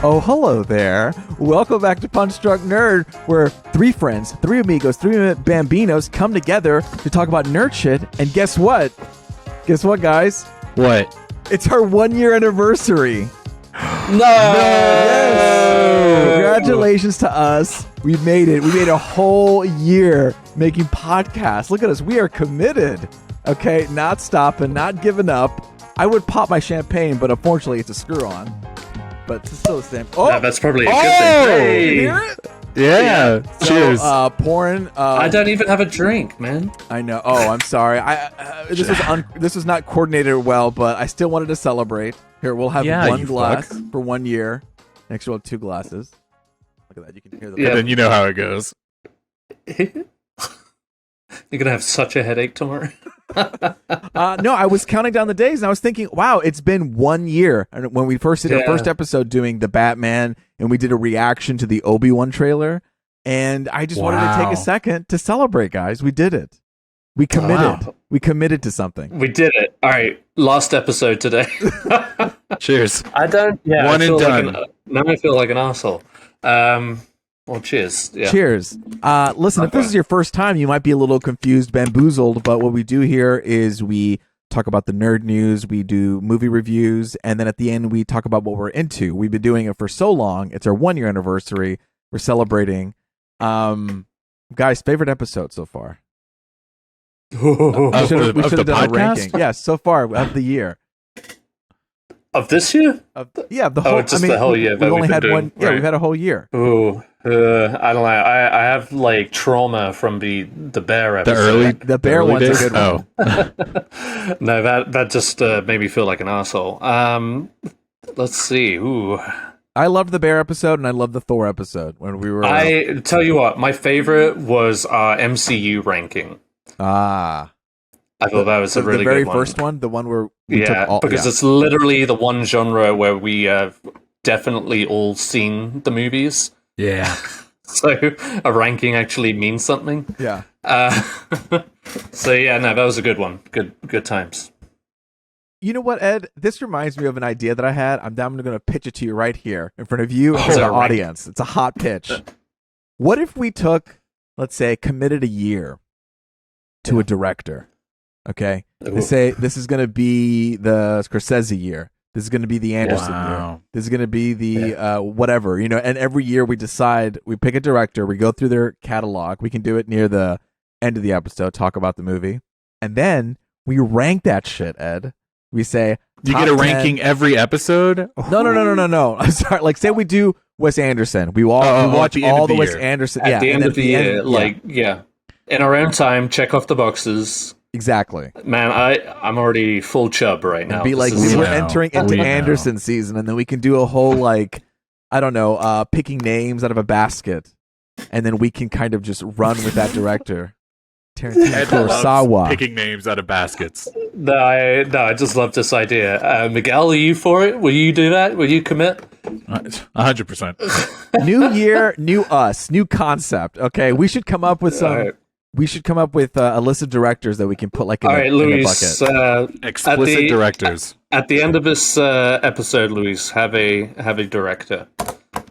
Oh, hello there. Welcome back to Punch Drunk Nerd, where three friends, three amigos, three bambinos come together to talk about nerd shit. And guess what? Guess what, guys? What? It's our 1 year anniversary. No! Yes! Congratulations to us. We made it. We made a whole year making podcasts. Look at us. We are committed. Okay? Not stopping, not giving up. I would pop my champagne, but unfortunately it's a screw on. But it's still the same. Oh, no, that's probably a good thing. Hey! You hear it? Yeah. So, Cheers. Pouring. I don't even have a drink, man. I know. Oh, I'm sorry. This was not coordinated well, but I still wanted to celebrate. Here, we'll have one glass for 1 year. Next, we'll have two glasses. Look at that. You can hear the. Yeah. And then you know how it goes. You're gonna have such a headache tomorrow. No, I was counting down the days, and I was thinking, wow, it's been 1 year. And when we first did our first episode doing the Batman, and we did a reaction to the Obi-Wan trailer, and I just wanted to take a second to celebrate, guys. We did it. We committed. Wow. We committed to something. We did it. All right, last episode today. Cheers. I don't. Yeah, one and done. Now I feel like an asshole. Well, cheers. Yeah. Cheers. Listen, if this is your first time, you might be a little confused, bamboozled, but what we do here is we talk about the nerd news, we do movie reviews, and then at the end we talk about what we're into. We've been doing it for so long. It's our 1 year anniversary. We're celebrating. Guys, favorite episode so far? We should have done a ranking. Yes, so far of the year. Of this year? The whole. The whole year. We've only had one. Yeah, we've had a whole year. Ooh, I don't know. I have like trauma from the bear episode. The bear one's a good one. No, that just made me feel like an asshole. Let's see. Ooh. I loved the bear episode and I loved the Thor episode when we were. I tell you what, my favorite was our MCU ranking. I thought that was a really good one. The very first one, the one where we took all, because it's literally the one genre where we have definitely all seen the movies. Yeah. So a ranking actually means something. Yeah. So yeah, no, that was a good one. Good times. You know what, Ed? This reminds me of an idea that I had. I'm going to pitch it to you right here in front of you and the audience. It's a hot pitch. What if we took, let's say, committed a year to a director? Okay, they say this is going to be the Scorsese year. This is going to be the Anderson year. This is going to be the whatever, and every year we decide, we pick a director, we go through their catalog. We can do it near the end of the episode, talk about the movie, and then we rank that shit, Ed. We say, you get a ranking every episode? No. I'm sorry. Like, say we do Wes Anderson. We watch all the Wes Anderson. At the end of the year, in our own time, check off the boxes. Exactly. Man, I'm already full chub right now. It'd be like we're entering into Anderson season, and then we can do a whole picking names out of a basket, and then we can kind of just run with that director. Tarantino Kurosawa. Picking names out of baskets. No, I just love this idea. Miguel, are you for it? Will you do that? Will you commit? 100%. New year, new us, new concept. Okay, we should come up with some. Right. We should come up with a list of directors that we can put in a bucket. Explicit directors. At the end of this episode, Luis, have a director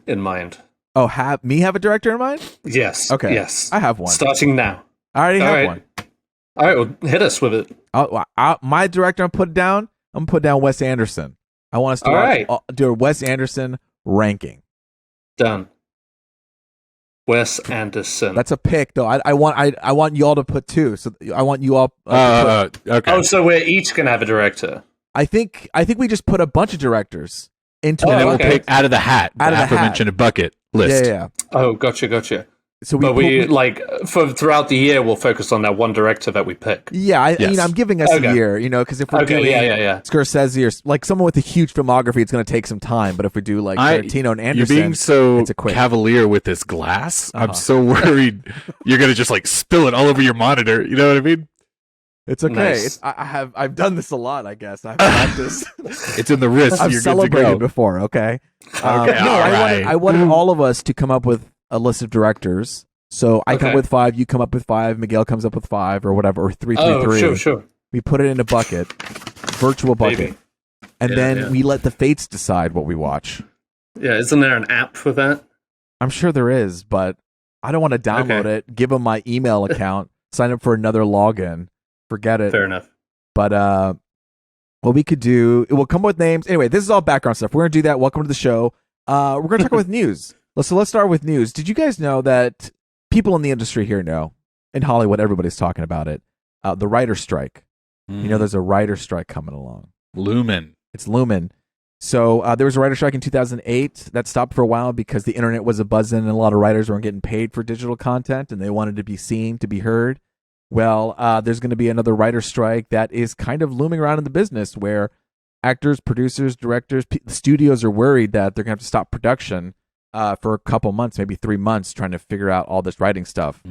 in mind. Oh, have a director in mind? Yes. Okay. Yes. I have one. Starting now. I already have one. All right, well, hit us with it. My director I'm going to put down Wes Anderson. I want us to do a Wes Anderson ranking. Done. Wes Anderson. That's a pick, though. I want y'all to put two. So I want you all. Okay. Oh, so we're each gonna have a director. I think we just put a bunch of directors into. And then we'll pick out of the hat, the aforementioned bucket list. Yeah. Oh, gotcha. So throughout the year we'll focus on that one director that we pick. Yeah, I'm giving us a year, because if we're doing Scorsese or like someone with a huge filmography, it's going to take some time. But if we do like Tarantino and Anderson, you're being so it's a quick. Cavalier with this glass. I'm so worried you're going to just like spill it all over your monitor. You know what I mean? It's okay. Nice. I've done this a lot. I guess I've practiced. It's in the wrist. I've celebrated before. Okay. I wanted all of us to come up with a list of directors. So I come up with 5, you come up with 5, Miguel comes up with 5 or whatever, or 3, 3, 3. Sure. We put it in a bucket, virtual bucket, and then we let the fates decide what we watch. Yeah, isn't there an app for that? I'm sure there is, but I don't want to download it, give them my email account, sign up for another login. Forget it. Fair enough. But what we could do, it will come up with names. Anyway, this is all background stuff. We're going to do that. Welcome to the show. We're going to talk about news. So let's start with news. Did you guys know that people in the industry here know, in Hollywood, everybody's talking about it, the writer's strike. You know, there's a writer's strike coming along. Lumen. It's Lumen. So there was a writer's strike in 2008 that stopped for a while because the internet was a-buzzing and a lot of writers weren't getting paid for digital content and they wanted to be seen, to be heard. Well, there's going to be another writer's strike that is kind of looming around in the business where actors, producers, directors, studios are worried that they're going to have to stop production for a couple months, maybe 3 months, trying to figure out all this writing stuff.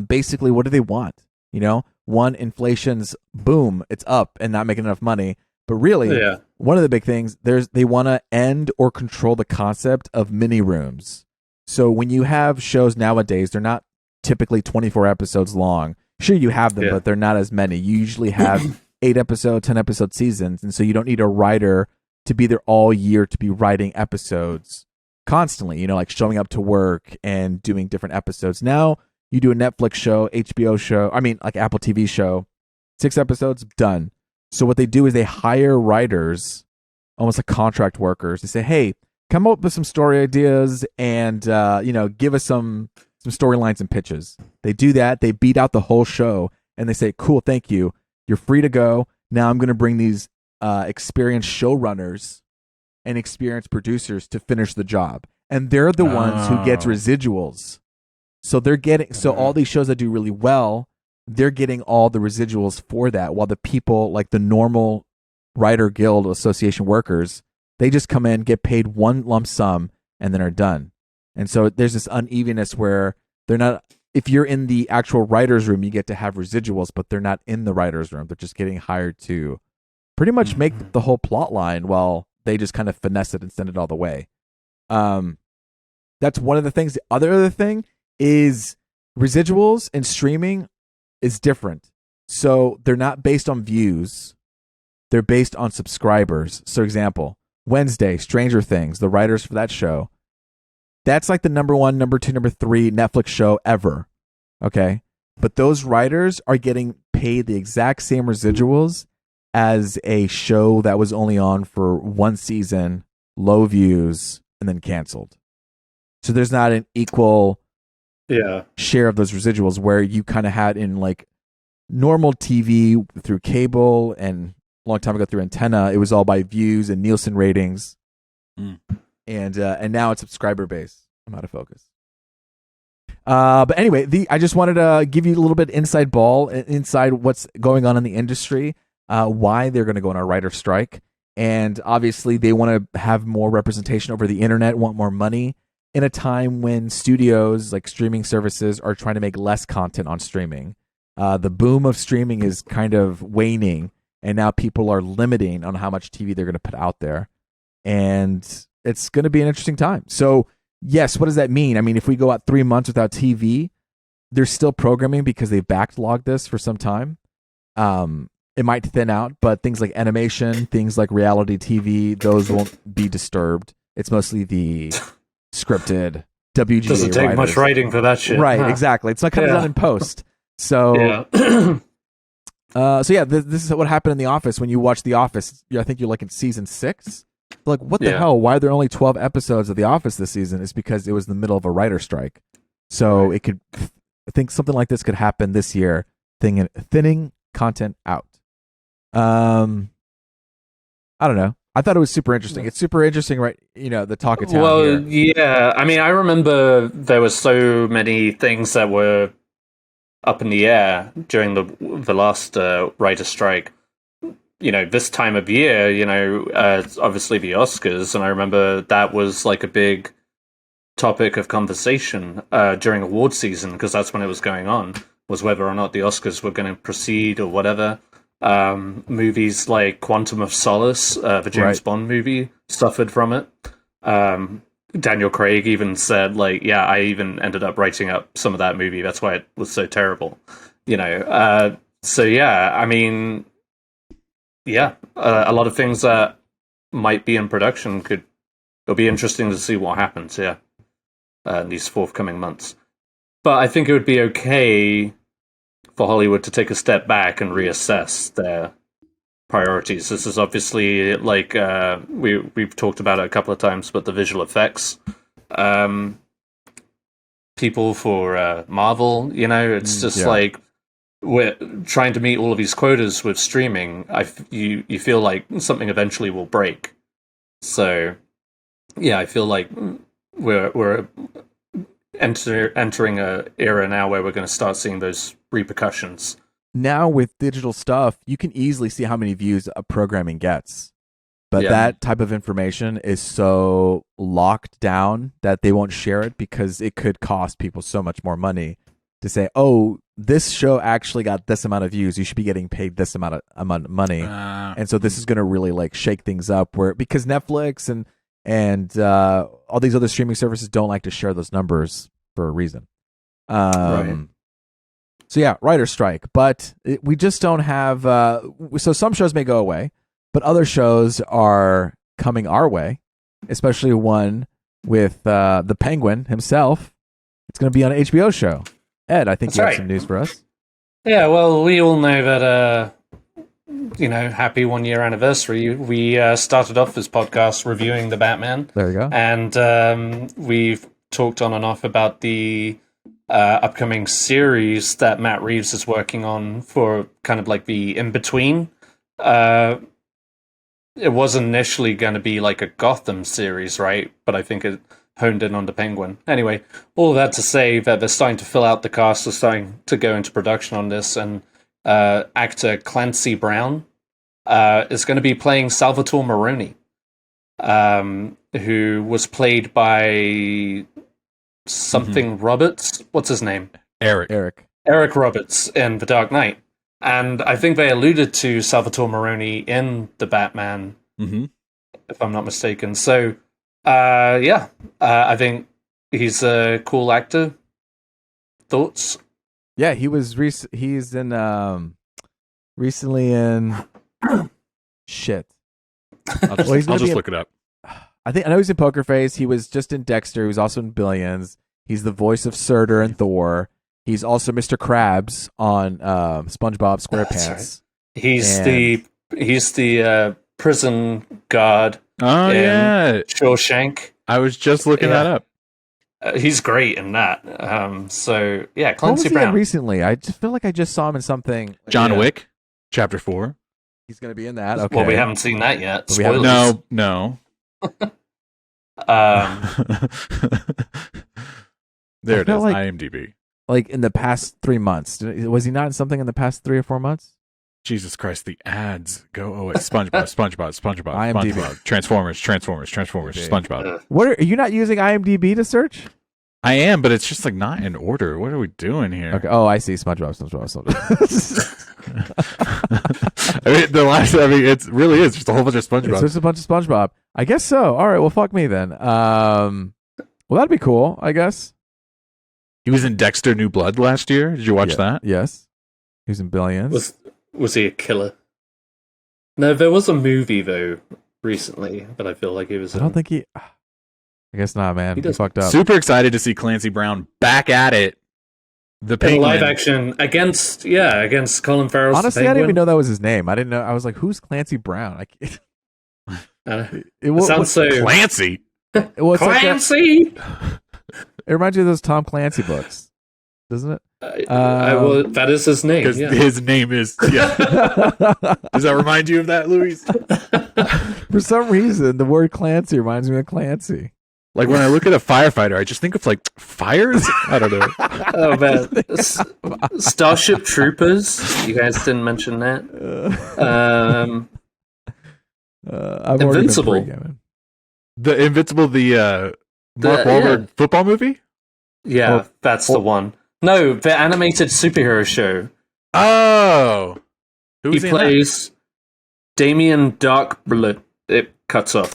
Basically, what do they want? You know, one, inflation's boom, it's up and not making enough money. But really, one of the big things, they want to end or control the concept of mini rooms. So when you have shows nowadays, they're not typically 24 episodes long. Sure, you have them, but they're not as many. You usually have 8-episode, 10-episode seasons. And so you don't need a writer to be there all year to be writing episodes constantly, you know, like showing up to work and doing different episodes. Now you do a Netflix show, HBO show, like Apple TV show, 6 episodes, done. So what they do is they hire writers, almost like contract workers. They say, hey, come up with some story ideas and, give us some storylines and pitches. They do that. They beat out the whole show and they say, cool, thank you. You're free to go. Now I'm going to bring these experienced showrunners and experienced producers to finish the job. And they're the ones who gets residuals. So they're getting, all these shows that do really well, they're getting all the residuals for that, while the people like the normal writer guild association workers, they just come in, get paid one lump sum, and then are done. And so there's this unevenness where they're not, if you're in the actual writer's room, you get to have residuals, but they're not in the writer's room. They're just getting hired to pretty much make the whole plot line while they just kind of finesse it and send it all the way. That's one of the things. The other thing is residuals and streaming is different. So they're not based on views. They're based on subscribers. So example, Wednesday, Stranger Things, the writers for that show, that's like the number 1, number 2, number 3 Netflix show ever. Okay. But those writers are getting paid the exact same residuals as a show that was only on for 1 season, low views, and then canceled. So there's not an equal share of those residuals where you kind of had in like normal TV through cable and a long time ago through antenna, it was all by views and Nielsen ratings. And now it's subscriber based. I'm out of focus. But anyway, I just wanted to give you a little bit inside what's going on in the industry, why they're going to go on a writer strike. And obviously they want to have more representation over the internet, want more money in a time when studios like streaming services are trying to make less content on streaming. The boom of streaming is kind of waning, and now people are limiting on how much TV they're going to put out there. And it's going to be an interesting time. So, yes, what does that mean? I mean, if we go out 3 months without TV, there's still programming because they've backlogged this for some time. It might thin out, but things like animation, things like reality TV, those won't be disturbed. It's mostly the scripted WGA Doesn't take writers. much writing for that shit. Right, exactly. It's not kind of done in post. So, this is what happened in The Office. When you watch The Office, I think you're like in season 6. Like, what the hell? Why are there only 12 episodes of The Office this season? It's because it was in the middle of a writer strike. So I think something like this could happen this year, thinning content out. I don't know. I thought it was super interesting. It's super interesting, right? You know, the talk of town. Well, yeah. I mean, I remember there were so many things that were up in the air during the last writer strike. You know, this time of year, obviously the Oscars, and I remember that was like a big topic of conversation during award season, because that's when it was going on, was whether or not the Oscars were going to proceed or whatever. Movies like Quantum of Solace, the James Bond movie, suffered from it. Daniel Craig even said, like, I even ended up writing up some of that movie. That's why it was so terrible. A lot of things that might be in production could it'll be interesting to see what happens here in these forthcoming months. But I think it would be okay for Hollywood to take a step back and reassess their priorities. This is obviously like we've talked about it a couple of times, but the visual effects people for Marvel, it's just like we're trying to meet all of these quotas with streaming. You feel like something eventually will break. So yeah, I feel like we're entering a era now where we're going to start seeing those repercussions. Now with digital stuff, you can easily see how many views a programming gets. But that type of information is so locked down that they won't share it because it could cost people so much more money to say, oh, this show actually got this amount of views. You should be getting paid this amount of money. And so this is going to really like shake things up because Netflix and all these other streaming services don't like to share those numbers for a reason. Right. So yeah, writer's strike. But we just don't have... so some shows may go away. But other shows are coming our way, especially one with the Penguin himself. It's going to be on an HBO show. Ed, I think you have some news for us. Yeah, well, we all know that, happy 1 year anniversary. We started off this podcast reviewing the Batman. There you go. And we've talked on and off about the upcoming series that Matt Reeves is working on for kind of like the in-between. It was initially going to be like a Gotham series, right? But I think it honed in on the Penguin. Anyway, all that to say that they're starting to fill out the cast, they're starting to go into production on this, and actor Clancy Brown is going to be playing Salvatore Maroni, who was played by something Roberts. What's his name? Eric Roberts in The Dark Knight. And I think they alluded to Salvatore Maroni in the Batman, if I'm not mistaken. So, I think he's a cool actor. Thoughts? Yeah, he's in recently in shit. I'll just look it up. I know he's in Pokerface. He was just in Dexter. He was also in Billions. He's the voice of Surtur and Thor. He's also Mr. Krabs on SpongeBob SquarePants. Right. He's the prison guard. Oh yeah, Shawshank. I was just looking that up. He's great in that. So yeah, Clancy Brown. Brown. Recently, I just feel like I just saw him in something. John Wick, Chapter 4. He's going to be in that. Okay. Well, we haven't seen that yet. Spoilers. No. There it is. Like, IMDb. Like in the past 3 months. Was he not in something in the past 3 or 4 months? Jesus Christ, the ads go away. SpongeBob, IMDb. SpongeBob, Transformers, SpongeBob. What are you not using IMDb to search? I am, but it's just like not in order. What are we doing here? Okay. Oh, I see. SpongeBob. It really is just a whole bunch of SpongeBob. It's just a bunch of SpongeBob. I guess so. All right. Well, fuck me then. Well, that'd be cool. I guess. He was in Dexter: New Blood last year. Did you watch that? Yes. He was in Billions. Was he a killer? No, there was a movie though recently, but I feel like he was. I don't think he. I guess not, man. He fucked up. Super excited to see Clancy Brown back at it. The Penguin. In live action against Colin Farrell's Honestly, Penguin. I didn't even know that was his name. I didn't know. I was like, "Who's Clancy Brown?" It sounds so Clancy. Clancy. It reminds you of those Tom Clancy books, doesn't it? That is his name. Because his name is. Yeah. Does that remind you of that, Luis? For some reason, the word Clancy reminds me of Clancy. Like when I look at a firefighter, I just think of like fires. I don't know. Oh man, Starship Troopers. You guys didn't mention that. Invincible. The Invincible, Mark Wahlberg football movie? Yeah, that's the one. No, the animated superhero show. Oh. He plays Damien Darkblood. It cuts off.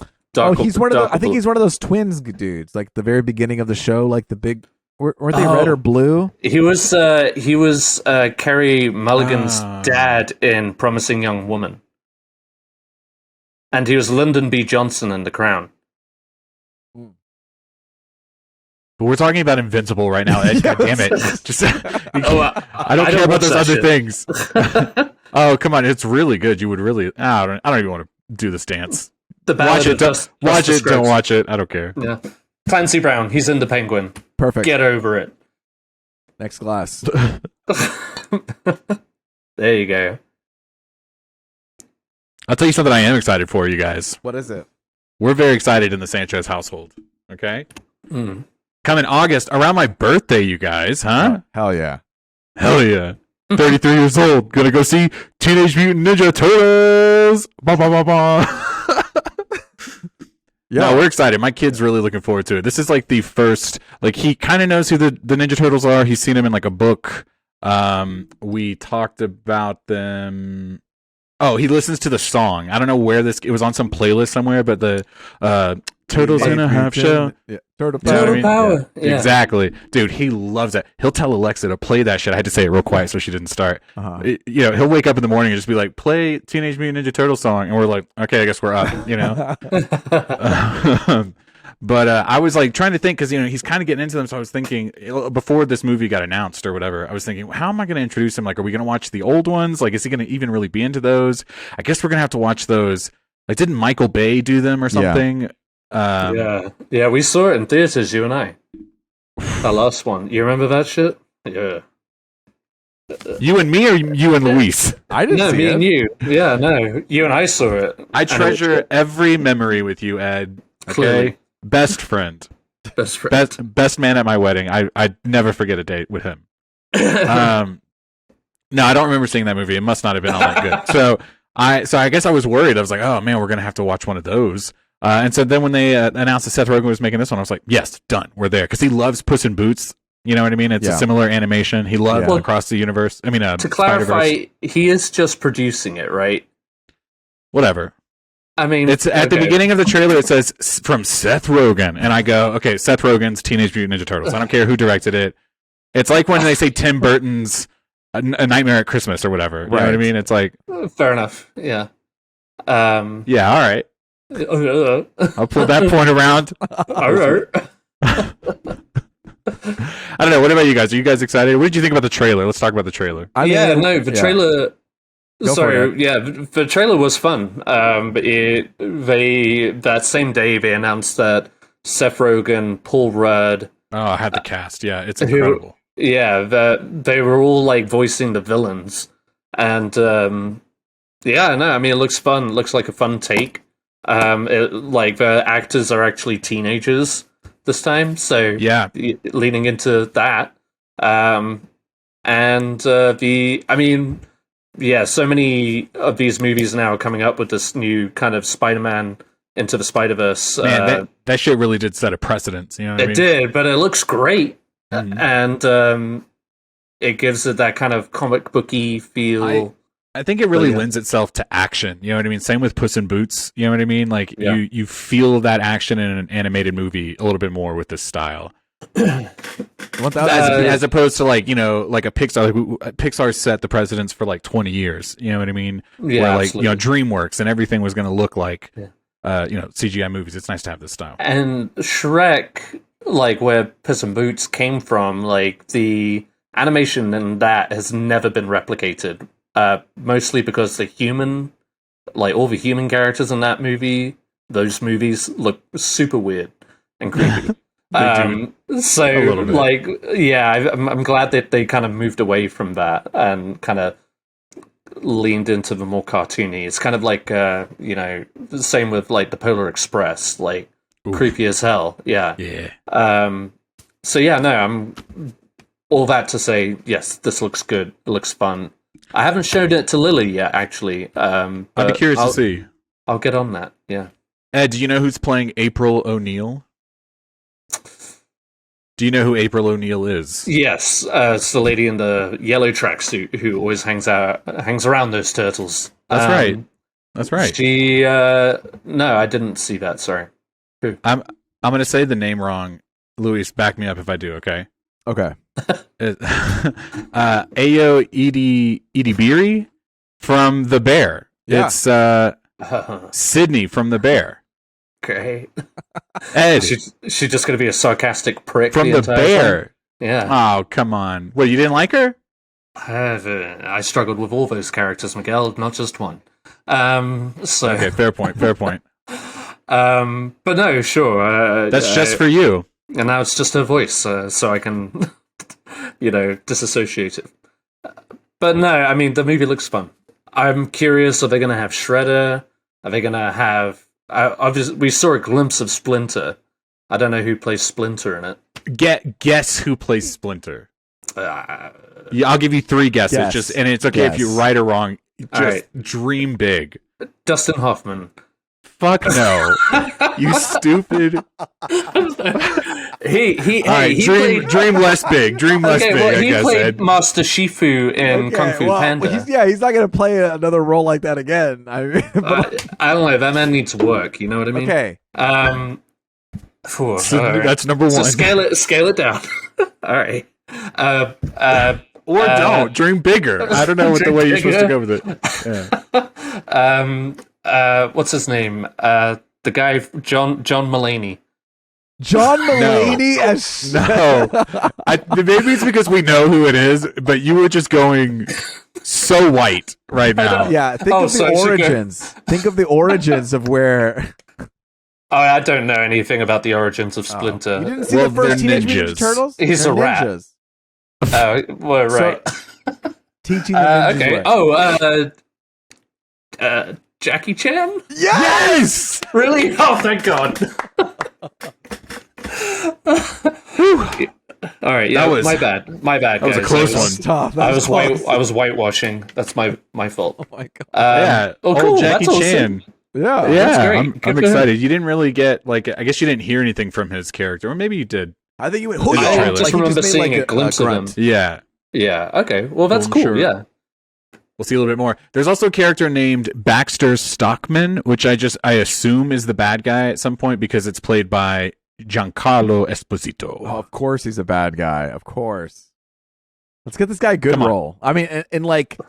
He's one of those, I think he's one of those twins dudes, like the very beginning of the show, like the big. Weren't they red or blue? He was Carey Mulligan's dad in Promising Young Woman, and he was Lyndon B. Johnson in The Crown. But we're talking about Invincible right now, Ed. God damn it! Just I don't care about those other things. Oh, come on, it's really good. You would really. I don't even want to do this dance. Watch it. Don't watch it. I don't care. Yeah. Clancy Brown. He's in The Penguin. Perfect. Get over it. Next glass. There you go. I'll tell you something I am excited for, you guys. What is it? We're very excited in the Sanchez household. Okay? Mm. Come August, around my birthday, you guys, huh? Hell yeah. Hell yeah. 33 years old. Gonna go see Teenage Mutant Ninja Turtles. Ba, ba, ba, ba. Yeah, no, we're excited. My kid's really looking forward to it. This is like the first, like he kind of knows who the Ninja Turtles are. He's seen them in like a book. We talked about them. Oh, he listens to the song. I don't know where it was on some playlist somewhere, but the Turtles in a Half Shell. Yeah. Turtle Power. Yeah. Exactly. Dude, he loves that. He'll tell Alexa to play that shit. I had to say it real quiet so she didn't start. He'll wake up in the morning and just be like, play Teenage Mutant Ninja Turtle song. And we're like, okay, I guess we're up, you know? But I was like trying to think because, he's kind of getting into them. So I was thinking before this movie got announced or whatever, I was thinking, how am I going to introduce him? Like, are we going to watch the old ones? Like, is he going to even really be into those? I guess we're going to have to watch those. Like, didn't Michael Bay do them or something? Yeah, we saw it in theaters, you and I. That last one. You remember that shit? Yeah. You and me or you and Luis? I didn't see me it. and you. Yeah, no. You and I saw it. I treasure every memory with you, Ed. Okay? Clearly. Best friend. Best man at my wedding. I'd never forget a date with him. No, I don't remember seeing that movie. It must not have been all that good. So I guess I was worried. I was like, oh man, we're gonna have to watch one of those. And so then when they announced that Seth Rogen was making this one, I was like, yes, done. We're there. Because he loves Puss in Boots. You know what I mean? It's a similar animation. He loved Across the Universe. I mean, to clarify, he is just producing it, right? Whatever. I mean, it's at the beginning of the trailer. It says from Seth Rogen, and I go, okay, Seth Rogen's Teenage Mutant Ninja Turtles. I don't care who directed it. It's like when they say Tim Burton's A Nightmare at Christmas or whatever. You know what I mean? It's like fair enough. Yeah. Yeah. All right. I'll pull that point around. All right. I don't know. What about you guys? Are you guys excited? What did you think about the trailer? Let's talk about the trailer. The trailer. The trailer was fun. But that same day they announced that Seth Rogen, Paul Rudd. Oh, I had the cast. Yeah, it's incredible. That they were all like voicing the villains, and I mean, it looks fun. It looks like a fun take. Like the actors are actually teenagers this time, so leaning into that. So many of these movies now are coming up with this new kind of Spider-Man Into the Spider-Verse. Man, that shit really did set a precedent. You know what I mean? It did, but it looks great, and it gives it that kind of comic booky feel. I think it really lends itself to action. You know what I mean? Same with Puss in Boots. You know what I mean? Like you feel that action in an animated movie a little bit more with this style. As opposed to like a Pixar. Pixar set the precedents for like 20 years. You know what I mean? Yeah, where like absolutely. DreamWorks and everything was going to look like CGI movies. It's nice to have this style. And Shrek, like where Puss in Boots came from, like the animation in that has never been replicated. Mostly because all the human characters in that movie, those movies look super weird and creepy. I'm glad that they kind of moved away from that and kind of leaned into the more cartoony. It's kind of like the same with like the Polar Express, like creepy as hell. Yeah. I'm all that to say, yes, this looks good. It looks fun. I haven't showed it to Lily yet, actually. I'd be curious to see. I'll get on that, yeah. Ed, do you know who's playing April O'Neil? Do you know who April O'Neil is? Yes, it's the lady in the yellow tracksuit who always hangs around those turtles. That's right. She, no, I didn't see that, sorry. Who? I'm going to say the name wrong. Luis, back me up if I do, okay? Okay. Ayo Idibiri from The Bear. Yeah. It's Sydney from The Bear. Great. Ed, She's just going to be a sarcastic prick from the entire bear. time? Yeah. Oh, come on. What, you didn't like her? I struggled with all those characters, Miguel, not just one. Okay, fair point. But no, sure. That's just for you. And now it's just her voice, so I can, disassociate it. But no, I mean, the movie looks fun. I'm curious, are they going to have Shredder? Are they going to have... obviously, we saw a glimpse of Splinter. I don't know who plays Splinter in it. Guess who plays Splinter? Yeah, I'll give you 3 guesses. And it's okay if you're right or wrong. Just dream big. Dustin Hoffman. Fuck no. You stupid. He dream less big. Dream less big, well, I guess, played Ed. Master Shifu in Kung Fu Panda. He's not going to play another role like that again. I mean, I don't know. That man needs work. You know what I mean? Okay. That's number 1. So scale it down. All right. Or don't. Dream bigger. I don't know what the way you're supposed to go with it. Yeah. What's his name? The guy, John Mulaney. John Mulaney as... No. Maybe it's because we know who it is, but you were just going so white right now. Yeah, think of the origins. Think of the origins of where... I don't know anything about the origins of Splinter. You didn't see the first Teenage Mutant Turtles? He's a rat. Ninjas. Well, right. Teaching the ninjas okay. Jackie Chan? Yes! Really? Oh, thank God. All right, yeah, my bad. That was guys. a close one. Tough. I was whitewashing. That's my fault. Oh my God. Yeah. Cool. Jackie Chan. Yeah. That's great. I'm excited. You didn't really get I guess you didn't hear anything from his character, or maybe you did. I think you went. I just remember seeing a glimpse of him. Yeah. Yeah. Okay. Well, that's cool. Sure. Yeah. We'll see a little bit more. There's also a character named Baxter Stockman, which I assume is the bad guy at some point because it's played by Giancarlo Esposito. Oh, of course he's a bad guy. Of course. Let's get this guy a good role. I mean, in like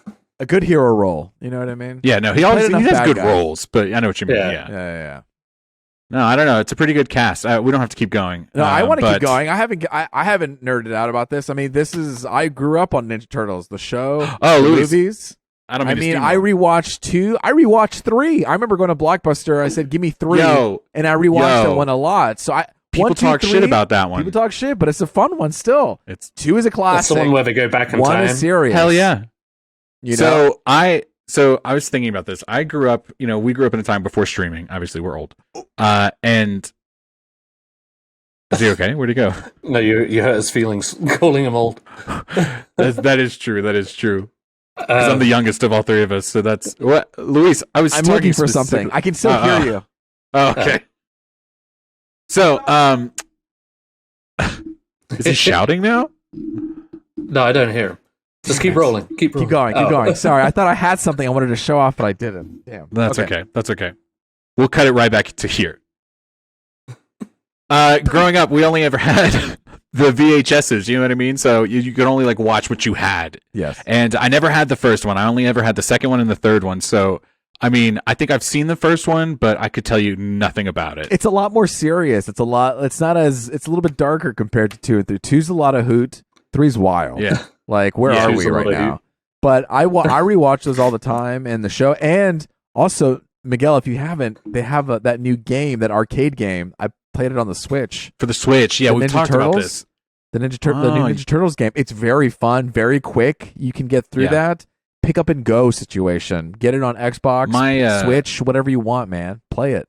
a good hero role. You know what I mean? Yeah, no, he has good roles, but I know what you mean. Yeah. No, I don't know. It's a pretty good cast. We don't have to keep going. No, I want to keep going. I haven't nerded out about this. I mean, I grew up on Ninja Turtles, the show, the movies. I rewatched 2. I rewatched 3. I remember going to Blockbuster. I said, "Give me 3," and I rewatched that one a lot. So people talk shit about that one. People talk shit, but it's a fun one still. 2 is a classic. That's the one where they go back in 1 time. Is serious. Hell yeah. So I was thinking about this. I grew up, we grew up in a time before streaming. Obviously, we're old. And is he okay? Where'd he go? No, you hurt his feelings calling him old. That is true. That is true. Because I'm the youngest of all 3 of us. So that's what, Luis. I'm looking for something. I can still hear you. Oh, okay. So, is he shouting now? No, I don't hear him. Just keep rolling. Keep going. Sorry, I thought I had something I wanted to show off, but I didn't. Damn. That's okay. That's okay. We'll cut it right back to here. Growing up, we only ever had the VHSs. You know what I mean? So you could only watch what you had. Yes. And I never had the first one. I only ever had the second one and the third one. So I mean, I think I've seen the first one, but I could tell you nothing about it. It's a lot more serious. It's a little bit darker compared to 2 and 3. 2's a lot of hoot. 3's wild. Yeah. Where are we right now? But I rewatch those all the time in the show. And also, Miguel, if you haven't, they have that new game, that arcade game. I played it on the Switch. For the Switch, yeah, we've talked about this. The new Ninja Turtles game. It's very fun, very quick. You can get through that. Pick up and go situation. Get it on Xbox, Switch, whatever you want, man. Play it.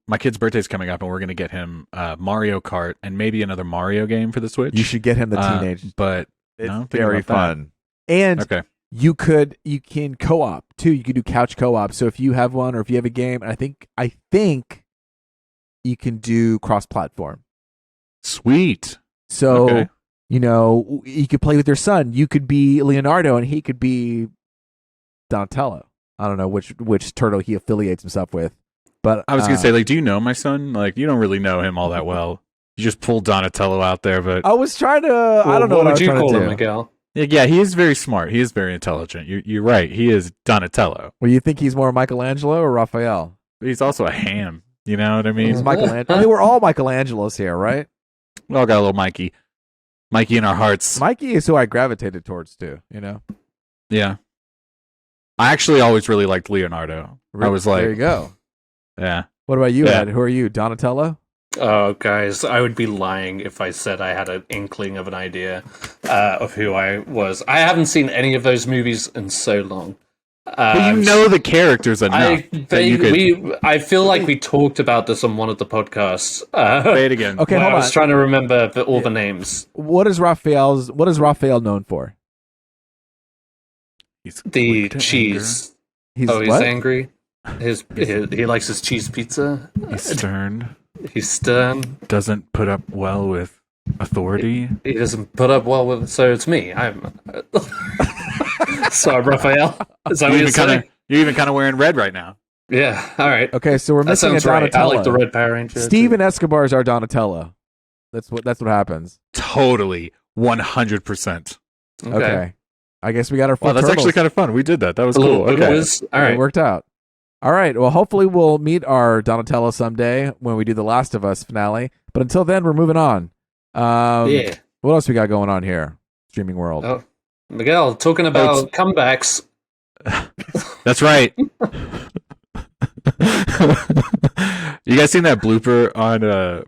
My kid's birthday's coming up, and we're going to get him Mario Kart and maybe another Mario game for the Switch. You should get him the teenage. But it's very fun. And you can co-op too. You can do couch co-op. So if you have one or if you have a game, and I think you can do cross-platform. Sweet. So you could play with your son. You could be Leonardo, and he could be Donatello. I don't know which turtle he affiliates himself with. But I was going to say, do you know my son? You don't really know him all that well. You just pulled Donatello out there, but I was trying to. I don't know what would you call him, Miguel? Yeah, he is very smart. He is very intelligent. You're right. He is Donatello. Well, you think he's more Michelangelo or Raphael? But he's also a ham. You know what I mean? It's Michelangelo. I mean, we're all Michelangelos here, right? We all got a little Mikey in our hearts. Mikey is who I gravitated towards too. You know? Yeah. I actually always really liked Leonardo. I was like, there you go. Yeah. What about you, Yeah. Ed? Who are you, Donatello? Oh, guys, I would be lying if I said I had an inkling of an idea of who I was. I haven't seen any of those movies in so long. But you know the characters enough. I feel like we talked about this on one of the podcasts. Say it again. Okay, hold I on. was trying to remember all the names. What is Raphael known for? He's The quick to cheese. He's He's what? angry. He likes his cheese pizza. anger. He's stern. He's stern. Doesn't put up well with authority. He doesn't put up well with. So it's me. I'm. So I'm Raphael. Is that what you're saying? You're even kind of wearing red right now. Yeah. All right. Okay, so we're That missing a sounds right. I Donatello. like the Red Power Ranger. Steven Escobar is our Donatello. That's what happens. Totally. 100%. Okay. I guess we got our full Wow, that's turtles. actually kind of fun. We did that. That was A cool. little bit Okay. was all It right. worked out. All right. Well, hopefully we'll meet our Donatello someday when we do the Last of Us finale. But until then, we're moving on. Yeah. What else we got going on here? Streaming world. Oh, Miguel, talking about comebacks. That's right. You guys seen that blooper on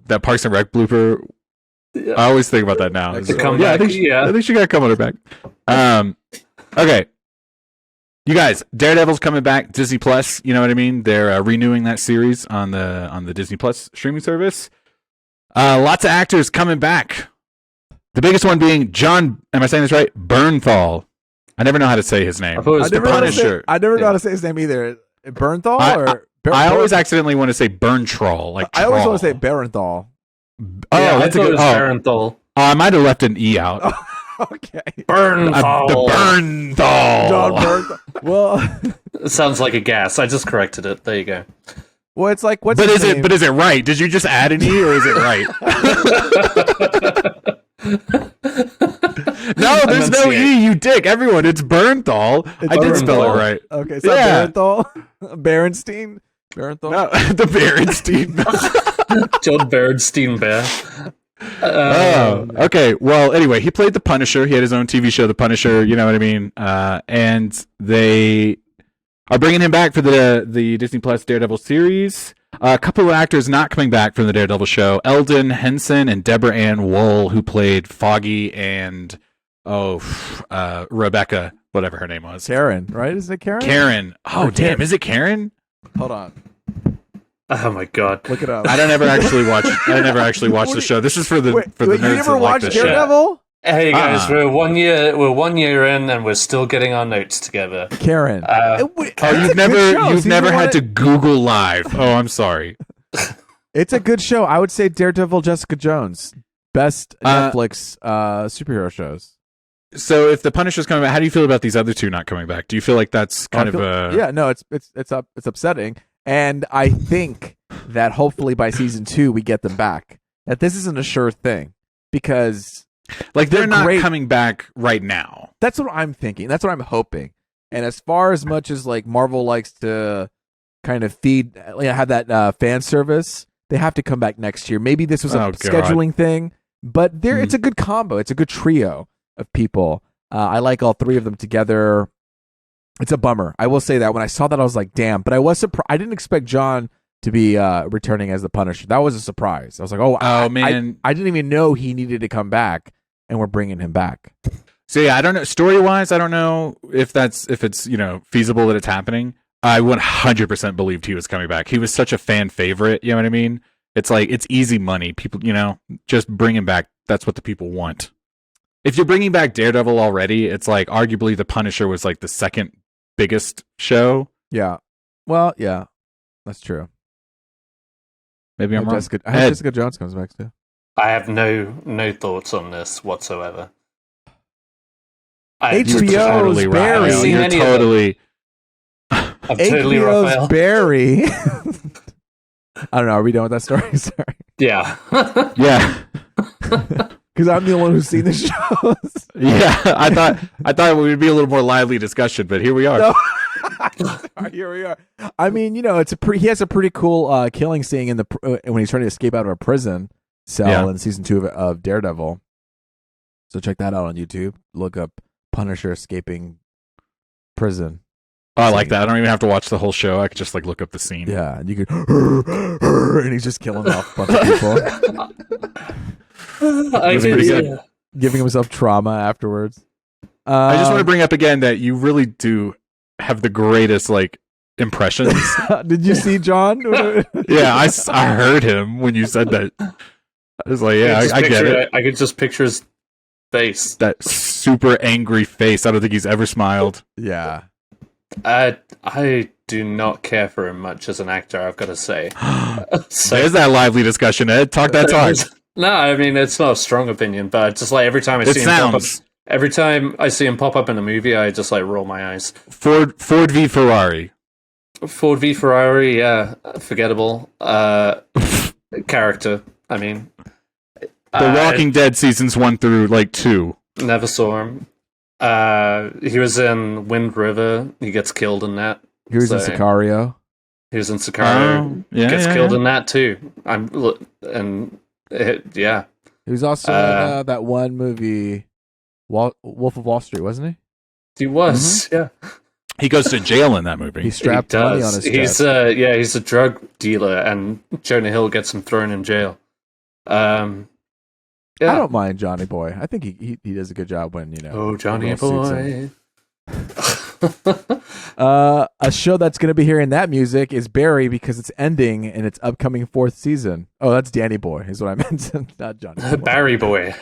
that Parks and Rec blooper? Yeah. I always think about that now. The comeback, I think she got to come on her back. Okay. You guys, Daredevil's coming back. Disney Plus, you know what I mean? They're renewing that series on the Disney Plus streaming service. Lots of actors coming back. The biggest one being John, am I saying this right? Bernthal. I never know how to say his name. I thought it was The Punisher. I never know how to say his name either. Bernthal I always accidentally want to say Berntroll. Like I always want to say Troll. Barenthal. I that's a thought good. it was Barenthal. I might have left an E out. Okay. Bernthal. The Bernthal. John Bernthal. Well, It sounds like a gas. I just corrected it. There you go. well, it's like what's But his is name? it? But is it right? Did you just add an E, or is it right? No, there's no E. You dick. Everyone, it's Bernthal. I did spell it Bernthal. right. Okay, so Yeah. Barenthal, Berenstein, Barenthal. No, the Berenstein. John Bernstein Bear. Okay. Well, anyway, he played the Punisher. He had his own TV show, The Punisher. You know what I mean? And they are bringing him back for the Disney Plus Daredevil series. A couple of actors not coming back from the Daredevil show: Eldon Henson and Deborah Ann Wool, who played Foggy and Rebecca, whatever her name was. Karen, right? Is it Karen? Karen. Oh, Or damn! Karen. Is it Karen? Hold on, Oh my god. look it up. I never actually watch the show. This is for the Wait, nerds you that never like watched this shit. Daredevil? Hey guys, Uh-uh. we're 1 year in and we're still getting our notes together. Karen. Uh, Oh, you've never had to Google Live. Oh, I'm sorry. It's a good show. I would say Daredevil, Jessica Jones, best Netflix superhero shows. So if the Punisher's coming back, how do you feel about these other two not coming back? Do you feel like that's kind of a Yeah, no, it's upsetting, and I think that hopefully by season 2 we get them back. That this isn't a sure thing because like they're not great. coming back right now? That's what I'm thinking. That's what I'm hoping. And as far as much as like Marvel likes to kind of feed, have that fan service, they have to come back next year. Maybe this was a Oh, God. scheduling thing, but it's a good combo. It's a good trio of people. I like all three of them together. It's a bummer. I will say that when I saw that, I was like, damn. But I was surprised. I didn't expect John to be returning as the Punisher. That was a surprise. I was like, Man. I didn't even know he needed to come back, and we're bringing him back. So yeah, I don't know. Story wise, I don't know if it's feasible that it's happening. I 100% believed he was coming back. He was such a fan favorite. You know what I mean? It's like it's easy money. People, just bring him back. That's what the people want. If you're bringing back Daredevil already, it's like arguably the Punisher was like the second biggest show. Yeah. Well, yeah, that's true. Maybe I'm wrong. I hope Jessica Jones comes back too. I have no thoughts on this whatsoever. HBO's Totally right. Barry. I've seen You're any of totally. I'm totally HBO's Raphael. Barry. I don't know. Are we done with that story? Sorry. Yeah. Yeah. because I'm the only one who's seen the shows. Yeah, I thought it would be a little more lively discussion, but here we are. No. Here we are. I mean, he has a pretty cool killing scene in when he's trying to escape out of a prison cell in season 2 of Daredevil. So check that out on YouTube. Look up Punisher escaping prison. Oh, I like that. I don't even have to watch the whole show. I could just look up the scene. Yeah, and you could, and he's just killing off a bunch of people. Giving himself trauma afterwards. I just want to bring up again that you really do have the greatest impressions. Did you see John? Yeah, I heard him when you said that. I was like, yeah, I get it. I could just picture his face. That super angry face. I don't think he's ever smiled. Yeah. I do not care for him much as an actor, I've got to say. There's that lively discussion, Ed. Talk that talk. No, I mean, it's not a strong opinion, but just every time I see him pop up, every time I see him pop up in a movie, I just roll my eyes. Ford v Ferrari. Ford v Ferrari, yeah, forgettable character. I mean, The Walking Dead seasons 1 through 2. Never saw him. He was in Wind River. He gets killed in that. He was in Sicario. He was in Sicario. Gets killed in that too. Yeah. He was also in that one movie, Wolf of Wall Street, wasn't he? He was, yeah. He goes to jail in that movie. He strapped money on his chest. He's a drug dealer, and Jonah Hill gets him thrown in jail. Yeah. I don't mind Johnny Boy. I think he does a good job when Oh, Johnny Boy. A show that's going to be hearing that music is Barry because it's ending in its upcoming 4th season. Oh, that's Danny Boy is what I meant, not Johnny Boy. Barry Boy.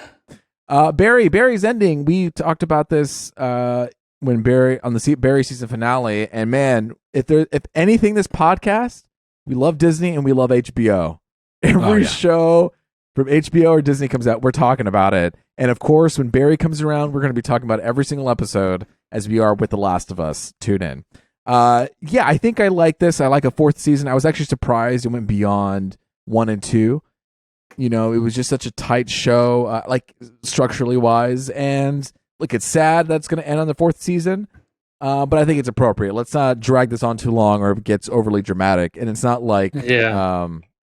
Barry's ending. We talked about this when Barry on the Barry season finale, and man, if anything, this podcast, we love Disney and we love HBO. Every show from HBO or Disney comes out, we're talking about it. And of course, when Barry comes around, we're going to be talking about every single episode as we are with The Last of Us. Tune in. I think I like this. I like a 4th season. I was actually surprised it went beyond 1 and 2. It was just such a tight show, structurally wise. And look, it's sad that's going to end on the 4th season. But I think it's appropriate. Let's not drag this on too long or it gets overly dramatic. And it's not like,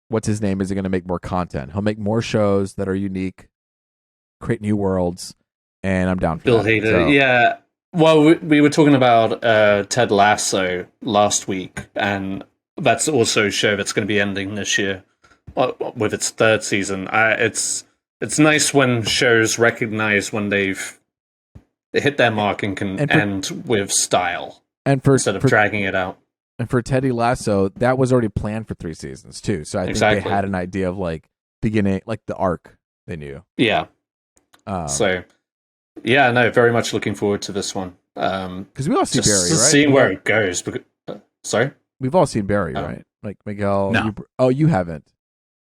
what's his name? Is he going to make more content? He'll make more shows that are unique, create new worlds, and I'm down for Bill that. Hader, So, yeah. Well, we were talking about Ted Lasso last week, and that's also a show that's going to be ending this year with its 3rd season. It's nice when shows recognize when they've hit their mark and can end with style instead of dragging it out. And for Teddy Lasso, that was already planned for 3 seasons too. So I think they had an idea of beginning, the arc they knew. Yeah. Very much looking forward to this one. Because we all see Barry, right? Seeing where it goes. Sorry? We've all seen Barry, right? Miguel. No. You haven't.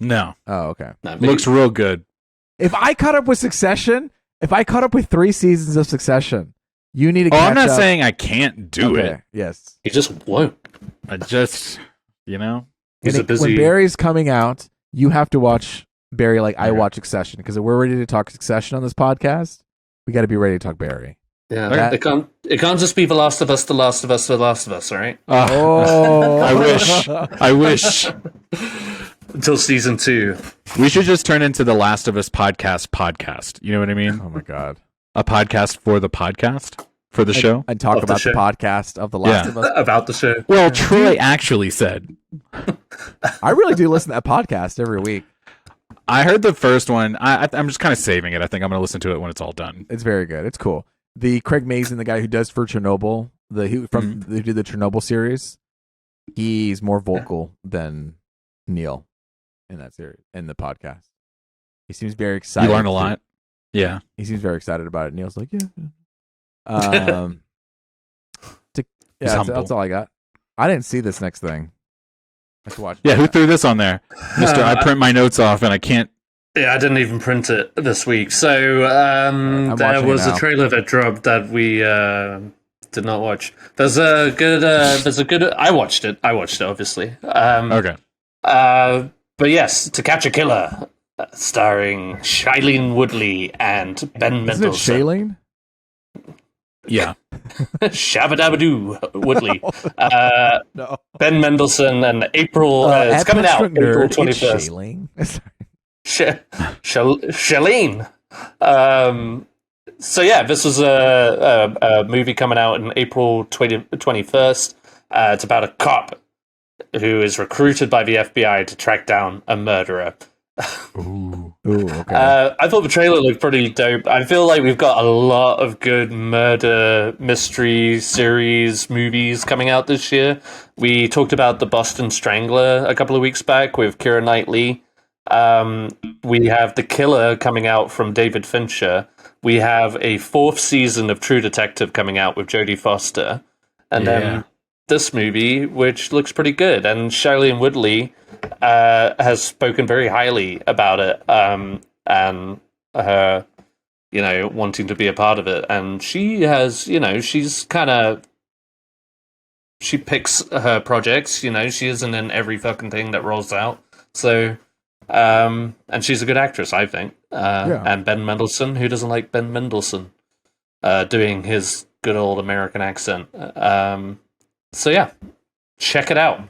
No. Oh, okay. No, looks real good. If I caught up with Succession, if I caught up with 3 seasons of Succession, you need to catch up. I'm not saying I can't do it. Yes. He just won't. I just, He's a busy... When Barry's coming out, you have to watch Barry I watch Succession. Because if we're ready to talk Succession on this podcast, we got to be ready to talk Barry. Yeah, it can't just be The Last of Us, The Last of Us, The Last of Us, all right? I wish. Until season 2. We should just turn into the Last of Us podcast. You know what I mean? Oh my God. A podcast for the podcast? For the show? And talk about the podcast of The Last of Us. About the show. Well, Troy actually said. I really do listen to that podcast every week. I heard the first one. I'm just kind of saving it. I think I'm going to listen to it when it's all done. It's very good. It's cool. The Craig Mazin, the guy who does for Chernobyl, who did the Chernobyl series, he's more vocal than Neil in that series, in the podcast. He seems very excited. You learn a lot. Yeah. He seems very excited about it. Neil's like, yeah. That's all I got. I didn't see this next thing. I should watch it. Yeah, who threw this on there? Mister, I print my notes off and I can't. Yeah, I didn't even print it this week. So there was a trailer that dropped that we did not watch. There's a good. I watched it, obviously. Okay. But yes, To Catch a Killer. starring Shailene Woodley and Ben Isn't it Mendelsohn. Shailene? Yeah. Shabadabadoo Woodley. No. Ben Mendelsohn and April. It's coming out April 21st. Shailene. So yeah, this was a movie coming out in April 21st. It's about a cop who is recruited by the FBI to track down a murderer. Ooh. Okay. I thought the trailer looked pretty dope. I feel like we've got a lot of good murder mystery series movies coming out this year. We talked about The Boston Strangler a couple of weeks back with Keira Knightley. We have The Killer coming out from David Fincher. We have a 4th season of True Detective coming out with Jodie Foster. And then this movie, which looks pretty good. And Shailene Woodley has spoken very highly about it, and her, wanting to be a part of it. And she has, she's she picks her projects, she isn't in every fucking thing that rolls out. So, and she's a good actress, I think. And Ben Mendelsohn, who doesn't like Ben Mendelsohn doing his good old American accent? So yeah, check it out.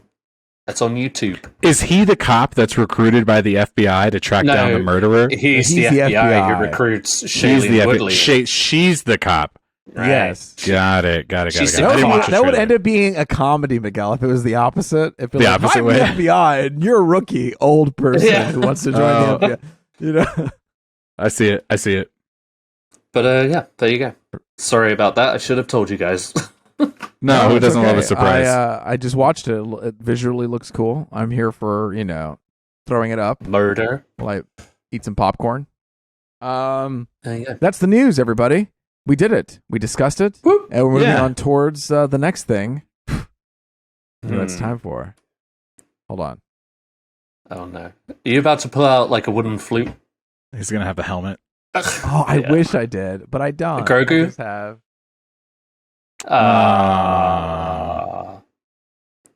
It's on YouTube. Is he the cop that's recruited by the FBI to track down the murderer? He's the FBI who recruits Shailene Woodley. She's the cop. Right. Yes. Got it. That would end up being a comedy, Miguel, if it was the opposite. If it the was opposite way. The FBI and you're a rookie, old person who wants to join the FBI. I see it. But yeah, there you go. Sorry about that. I should have told you guys. No, who doesn't love a surprise? I just watched it. It visually looks cool. I'm here for, throwing it up. Murder. While I eat some popcorn. Yeah. That's the news, everybody. We did it. We discussed it. Whoop. And we're moving on towards the next thing. It's time for. Hold on. Oh, no. Are you about to pull out like a wooden flute? He's going to have the helmet. Oh, I wish I did, but I don't. Grogu? I just have.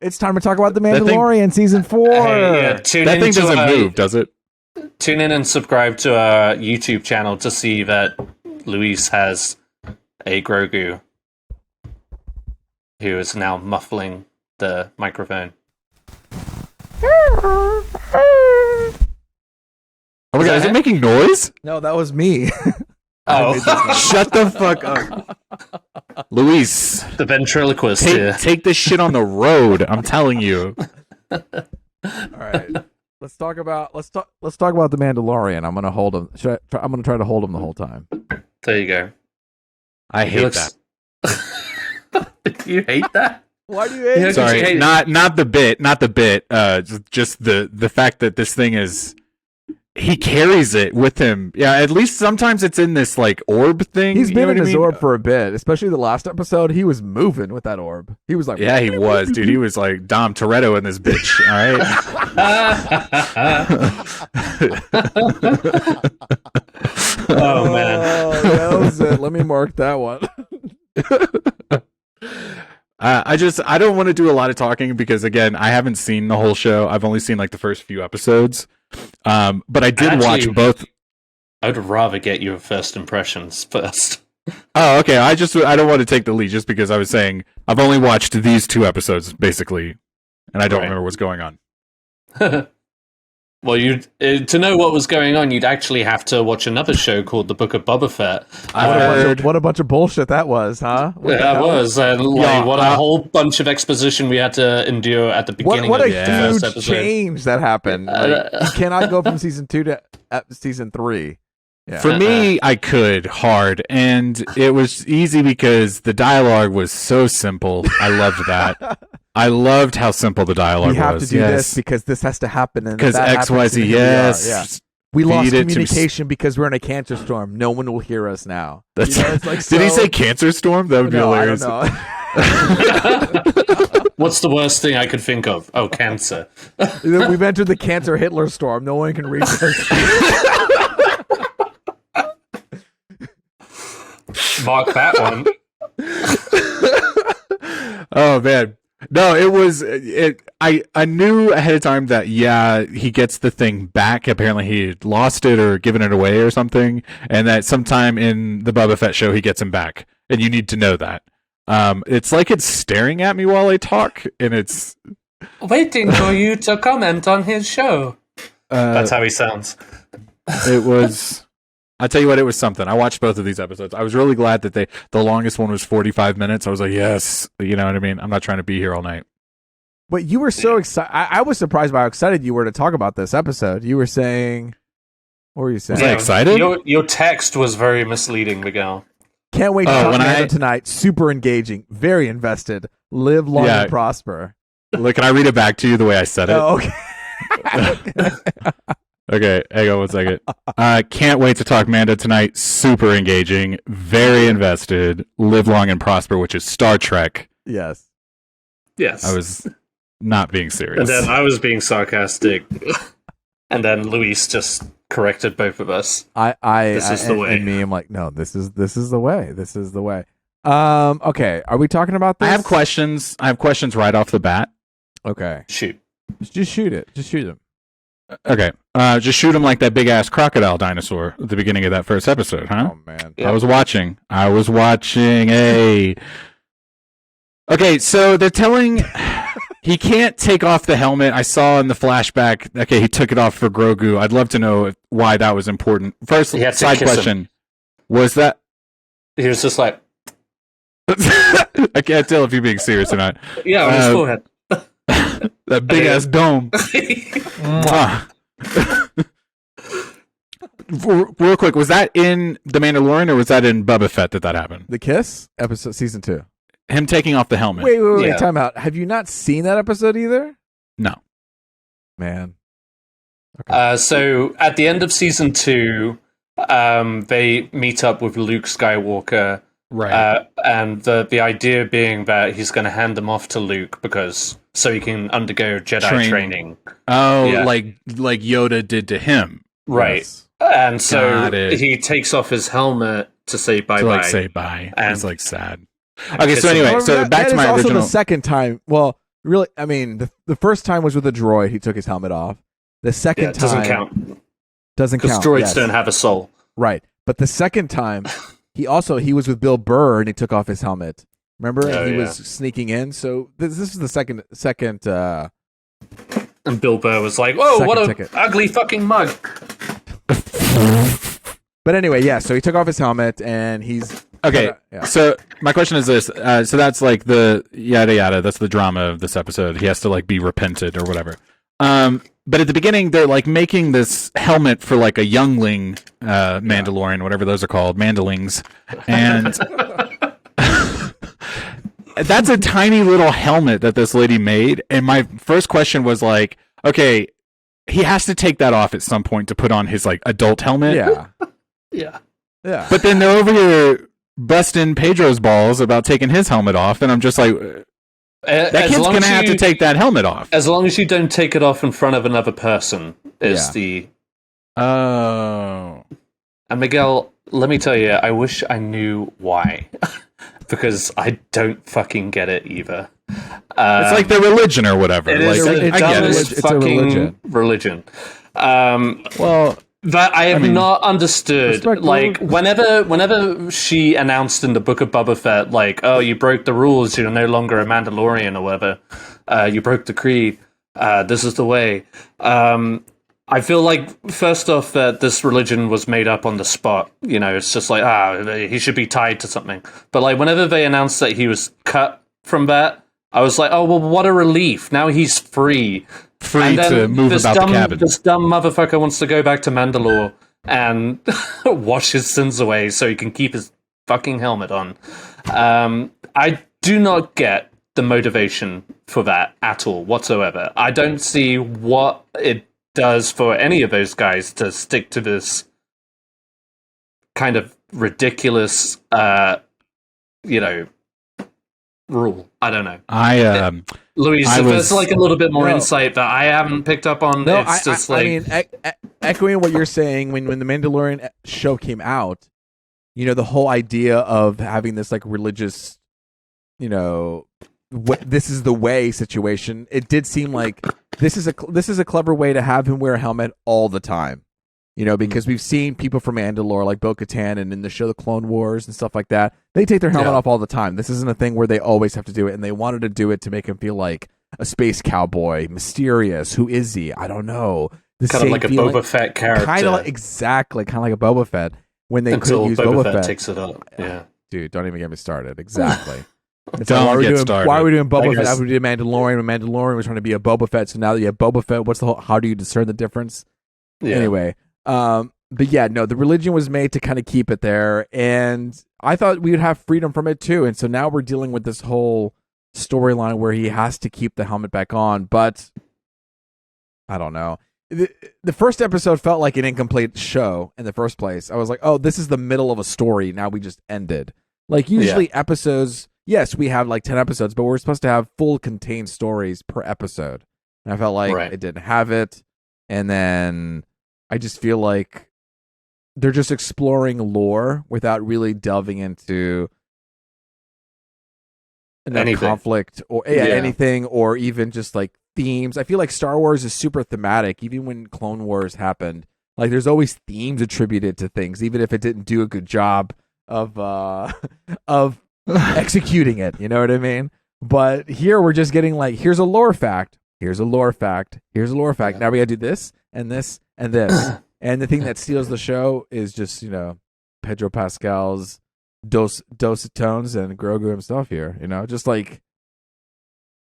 It's time to talk about The Mandalorian season 4. That thing doesn't move, does it? Tune in and subscribe to our YouTube channel to see that Luis has a Grogu who is now muffling the microphone. Oh my god, is it making noise? No, that was me. Oh, shut the fuck up. Luis, the ventriloquist here. Take this shit on the road. I'm telling you. All right, let's talk about The Mandalorian. I'm gonna hold him. I'm gonna try to hold him the whole time. There you go. I hate that. You hate that? Why do you hate it? Sorry, not the bit. Just the fact that this thing is. He carries it with him. Yeah, at least sometimes it's in this like orb thing. He's been in his orb for a bit, especially the last episode. He was moving with that orb. He was like, yeah, he was, dude. He was like Dom Toretto in this bitch. All right. Oh man, that was it. Let me mark that one. I don't want to do a lot of talking because again, I haven't seen the whole show. I've only seen like the first few episodes. But I did watch both. I'd rather get your first impressions first. Oh, okay. I don't want to take the lead just because I was saying I've only watched these 2 episodes basically, and I don't remember what's going on. Well, to know what was going on, you'd actually have to watch another show called The Book of Boba Fett. What a bunch of bullshit that was, huh? That was, and what a whole bunch of exposition we had to endure at the beginning of the first episode. What a huge change that happened. You cannot go from season 2 to season 3. Yeah. For me, I could hard, and it was easy because the dialogue was so simple. I loved that. I loved how simple the dialogue was. We have to do this because this has to happen. Because XYZ, yes. Yeah. We lost communication because we're in a cancer storm. No one will hear us now. That's, did he say cancer storm? That would be hilarious. I don't know. What's the worst thing I could think of? Oh, cancer. We've entered the cancer Hitler storm. No one can reach us. Mark that one. Oh man, No, it was I knew ahead of time that he gets the thing back. Apparently he had lost it or given it away or something, and that sometime in the Boba Fett show he gets him back. And you need to know that. It's like it's staring at me while I talk, and it's waiting for you to comment on his show. That's how he sounds. It was. I tell you what, it was something. I watched both of these episodes. I was really glad that the longest one was 45 minutes. I was like, yes, you know what I mean? I'm not trying to be here all night. But you were so excited. I was surprised by how excited you were to talk about this episode. You were saying, what were you saying? Was I excited? Your text was very misleading, Miguel. Can't wait to talk Mando tonight. Super engaging. Very invested. Live long and prosper. Look, can I read it back to you the way I said it? Oh, okay. Okay, hang on 1 second. Can't wait to talk Mando tonight. Super engaging, very invested. Live long and prosper, which is Star Trek. Yes. I was not being serious. And then I was being sarcastic. And then Luis just corrected both of us. This is the way. And me, I'm like, no, this is the way. This is the way. Okay, are we talking about this? I have questions. Right off the bat. Okay. Shoot. Just shoot it. Just shoot him. Okay. Just shoot him like that big ass crocodile dinosaur at the beginning of that first episode, huh? Oh man. Yep. I was watching. Okay, so they're telling he can't take off the helmet. I saw in the flashback, okay, he took it off for Grogu. I'd love to know why that was important. First, side question. Was that he was just like I can't tell if you're being serious or not. Yeah, on his forehead. That big ass dome. Real quick, was that in The Mandalorian or was that in Boba Fett that happened? The kiss episode, season 2. Him taking off the helmet. Wait, time out. Have you not seen that episode either? No. Man. Okay. So at the end of season 2, they meet up with Luke Skywalker. Right. And the idea being that he's going to hand them off to Luke so he can undergo Jedi training. Oh, yeah. like Yoda did to him. Right. Yes. And so he takes off his helmet to say bye-bye. To like say bye. And he's like sad. Okay, so anyway, back to my original. Also the second time. Well, really, I mean, the first time was with a droid. He took his helmet off. The second time doesn't count. Doesn't count. Because droids don't have a soul. Right. But the second time, he was with Bill Burr and he took off his helmet. Remember? He was sneaking in. So this is the second. And Bill Burr was like, "Oh, what a ugly fucking mug." But anyway, so he took off his helmet and he's okay. So my question is this: so that's like the yada yada. That's the drama of this episode. He has to like be repented or whatever. But at the beginning, they're like making this helmet for like a youngling Mandalorian, whatever those are called, Mandalings, and that's a tiny little helmet that this lady made. And my first question was like, okay, he has to take that off at some point to put on his like adult helmet. Yeah. But then they're over here busting Pedro's balls about taking his helmet off, and I'm just like, that kid's gonna have to take that helmet off. As long as you don't take it off in front of another person, is the. Oh. And Miguel, let me tell you, I wish I knew why. Because I don't fucking get it either. It's like the religion or whatever. It is the dumbest fucking religion. Well, that I have not understood. Like, whenever she announced in the Book of Boba Fett, like, oh, you broke the rules, you're no longer a Mandalorian or whatever, you broke the creed, this is the way. I feel like, first off, that this religion was made up on the spot. You know, it's just like, he should be tied to something. But, like, whenever they announced that he was cut from that, I was like, oh, well, what a relief. Now he's free. Free to move about the cabin. This dumb motherfucker wants to go back to Mandalore and wash his sins away so he can keep his fucking helmet on. I do not get the motivation for that at all, whatsoever. I don't see what it does for any of those guys to stick to this kind of ridiculous, rule. I don't know. Luis, if there's like a little bit more insight that I haven't picked up on, I mean, echoing what you're saying, when the Mandalorian show came out, you know, the whole idea of having this like religious, this this is the way situation. It did seem like this is a clever way to have him wear a helmet all the time. Because we've seen people from Mandalore like Bo-Katan and in the show The Clone Wars and stuff like that. They take their helmet off all the time. This isn't a thing where they always have to do it, and they wanted to do it to make him feel like a space cowboy, mysterious. Who is he? I don't know. Kind of like a Boba Fett character. Kind of like a Boba Fett. When they Until use Boba Fett Fett takes it up. Yeah. Dude, don't even get me started. Exactly. Don't get started. Why are we doing Boba Fett after we did Mandalorian? When Mandalorian was trying to be a Boba Fett, so now that you have Boba Fett, how do you discern the difference? Yeah. Anyway, but yeah, no, the religion was made to kind of keep it there, and I thought we would have freedom from it too, and so now we're dealing with this whole storyline where he has to keep the helmet back on, but I don't know. The first episode felt like an incomplete show in the first place. I was like, oh, this is the middle of a story. Now we just ended. Like usually episodes, yes, we have like 10 episodes, but we're supposed to have full contained stories per episode. And I felt like it didn't have it. And then I just feel like they're just exploring lore without really delving into enough conflict or anything, or even just like themes. I feel like Star Wars is super thematic. Even when Clone Wars happened, like there's always themes attributed to things, even if it didn't do a good job of executing it. You know what I mean? But here we're just getting like, here's a lore fact, here's a lore fact, here's a lore fact. Now we gotta do this and this and this. And the thing that steals the show is just Pedro Pascal's dos tones and Grogu himself here. Just like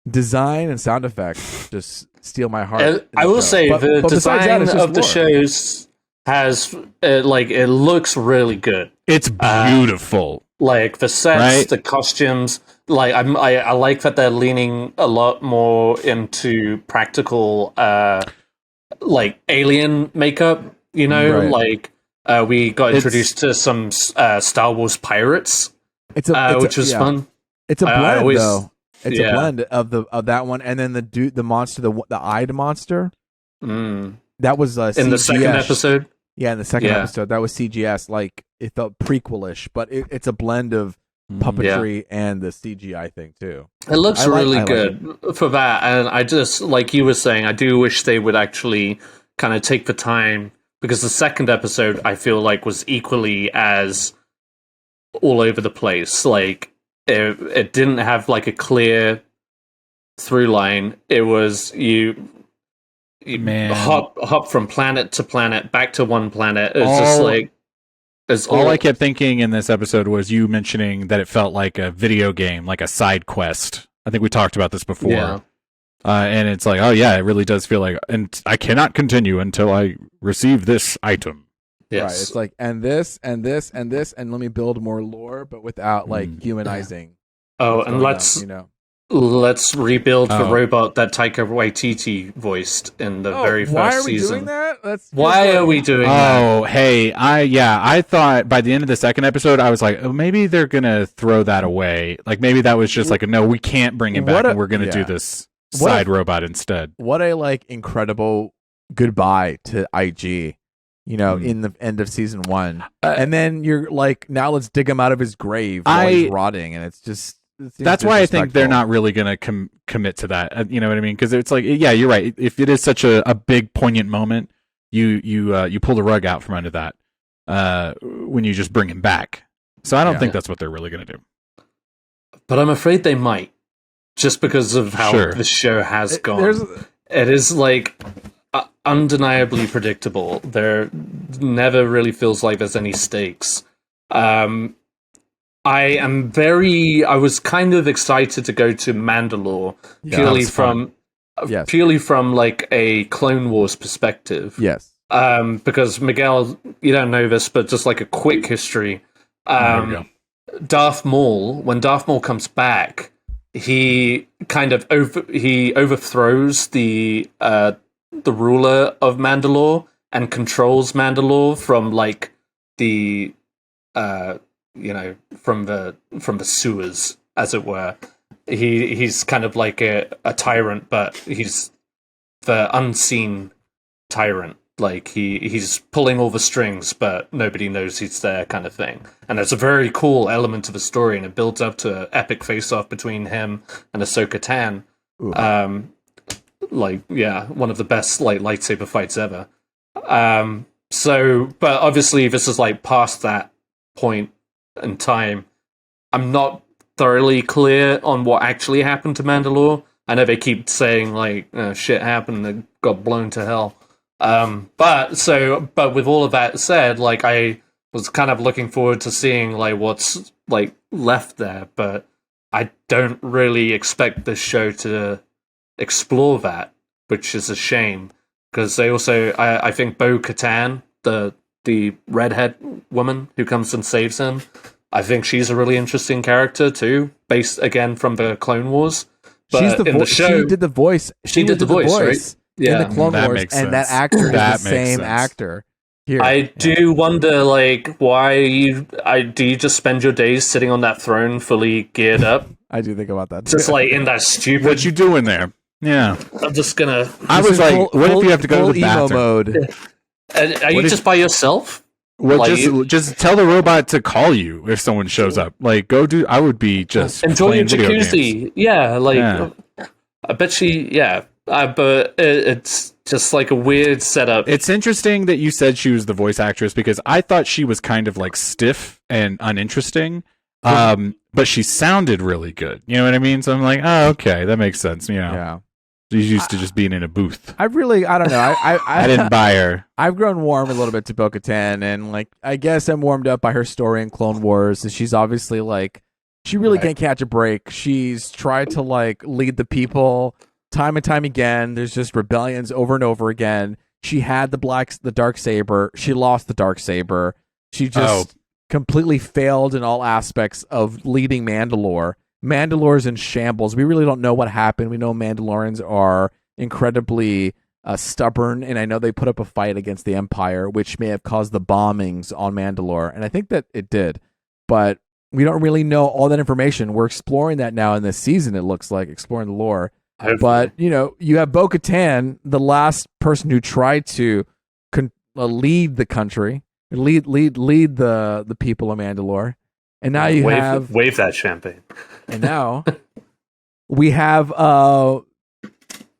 design and sound effects just steal my heart. I will say the design of the shows has it looks really good. It's beautiful. Like the sets, the costumes. Like I like that they're leaning a lot more into practical, like alien makeup. Like we got introduced to some Star Wars pirates, which was fun. It's a blend, though. It's a blend of that one, and then the monster, the eyed monster. That was in the second episode. Yeah, in the second episode, that was CGS. Like it felt prequelish, but it's a blend of puppetry and the CGI thing too. It looks really good for that, and I just like you were saying, I do wish they would actually kind of take the time, because the second episode I feel like was equally as all over the place. Like it didn't have like a clear through line. It was you hop from planet to planet, back to one planet. It's just like all I kept thinking in this episode was you mentioning that it felt like a video game, like a side quest. I think we talked about this before. Yeah. And it's like, oh yeah, it really does feel like, and I cannot continue until I receive this item. Yes. Right. It's like, and this, and this, and this, and let me build more lore, but without like humanizing. Oh, and let's rebuild the robot that Taika Waititi voiced in the very first season. Why are we doing that? Why are we doing that? Oh, hey, I thought by the end of the second episode, I was like, oh, maybe they're gonna throw that away. Like maybe that was just like, no, we can't bring him back, and we're gonna do this side robot instead. What a like incredible goodbye to IG. In the end of season 1, and then you're like, now let's dig him out of his grave while he's rotting, and it's just. That's why I think they're not really going to commit to that. You know what I mean? Because it's like, yeah, you're right. If it is such a big, poignant moment, you pull the rug out from under that when you just bring him back. So I don't think that's what they're really going to do. But I'm afraid they might, just because of how the show has gone. It is like undeniably predictable. There never really feels like there's any stakes. I was kind of excited to go to Mandalore purely from like a Clone Wars perspective. Yes. Because Miguel, you don't know this, but just like a quick history. Darth Maul, when Darth Maul comes back, he kind of overthrows the ruler of Mandalore and controls Mandalore from like the from the sewers, as it were. He's kind of like a tyrant, but he's the unseen tyrant. Like he's pulling all the strings, but nobody knows he's there, kind of thing. And it's a very cool element of the story, and it builds up to an epic face-off between him and Ahsoka Tan. One of the best like lightsaber fights ever. But obviously this is like past that point in time. I'm not thoroughly clear on what actually happened to Mandalore. I know they keep saying like shit happened and it got blown to hell. But with all of that said, like I was kind of looking forward to seeing like what's like left there, but I don't really expect this show to explore that, which is a shame, because they also I think Bo-Katan, the redhead woman who comes and saves him, I think she's a really interesting character too, based again from the Clone Wars. But she's the show, she did the voice. She did the voice, right? Yeah, in the Clone Wars, and that actor is the same actor. Here. I do wonder, like, why do you just spend your days sitting on that throne fully geared up? I do think about that too. Just like in that stupid. What you doing there? Yeah, I'm just gonna. I was like, what if you have to go to the bathroom? Mode. Are you just by yourself? Well, like, just tell the robot to call you if someone shows up. Like, go do. I would be just enjoy your jacuzzi. Games. Yeah, like I bet she. Yeah, but it's just like a weird setup. It's interesting that you said she was the voice actress, because I thought she was kind of like stiff and uninteresting. But she sounded really good. You know what I mean? So I'm like, oh, okay, that makes sense. You know, yeah. She's used to just being in a booth. I don't know. I didn't buy her. I've grown warm a little bit to Bo-Katan, and like I guess I'm warmed up by her story in Clone Wars. And she's obviously like she really can't catch a break. She's tried to like lead the people time and time again. There's just rebellions over and over again. She had the dark saber. She lost the dark saber. She just completely failed in all aspects of leading Mandalore. Mandalore's in shambles. We really don't know what happened. We know Mandalorians are incredibly stubborn, and I know they put up a fight against the Empire, which may have caused the bombings on Mandalore, and I think that it did. But we don't really know all that information. We're exploring that now in this season, it looks like, exploring the lore. Hopefully. But, you know, you have Bo-Katan, the last person who tried to lead the country, lead the people of Mandalore. And now you wave that champagne. And now we have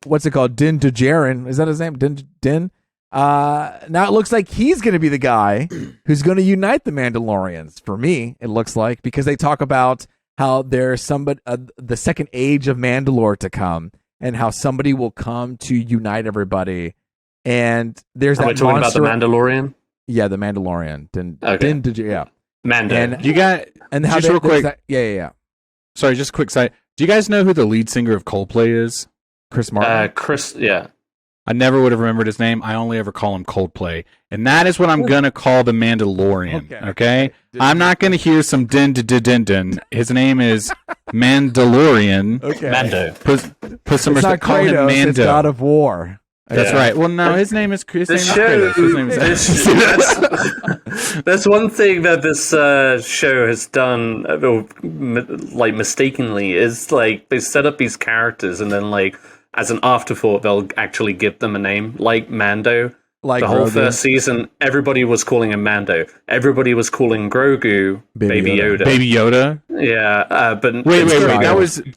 what's it called? Din Djarin. Is that his name? Din. Now it looks like he's going to be the guy who's going to unite the Mandalorians. For me, it looks like, because they talk about how there's somebody, the second age of Mandalore to come, and how somebody will come to unite everybody. And there's Are we talking about the Mandalorian? Yeah, the Mandalorian. Din Djarin. Mando. And you got how just real quick. Yeah. Sorry, just a quick side. Do you guys know who the lead singer of Coldplay is? Chris Martin. Yeah. I never would have remembered his name. I only ever call him Coldplay, and that is what I'm gonna call the Mandalorian. Okay? I'm not gonna hear some din. His name is Mandalorian. Okay. Mando. Put some respect. Call him Mando. It's God of War. That's right. Well, no, his name is Chris. That's one thing that this show has done, like mistakenly, is like they set up these characters and then like as an afterthought they'll actually give them a name, like Mando. Like the whole first season, everybody was calling him Mando. Everybody was calling Grogu Baby Yoda. Baby Yoda. Yeah, but wait.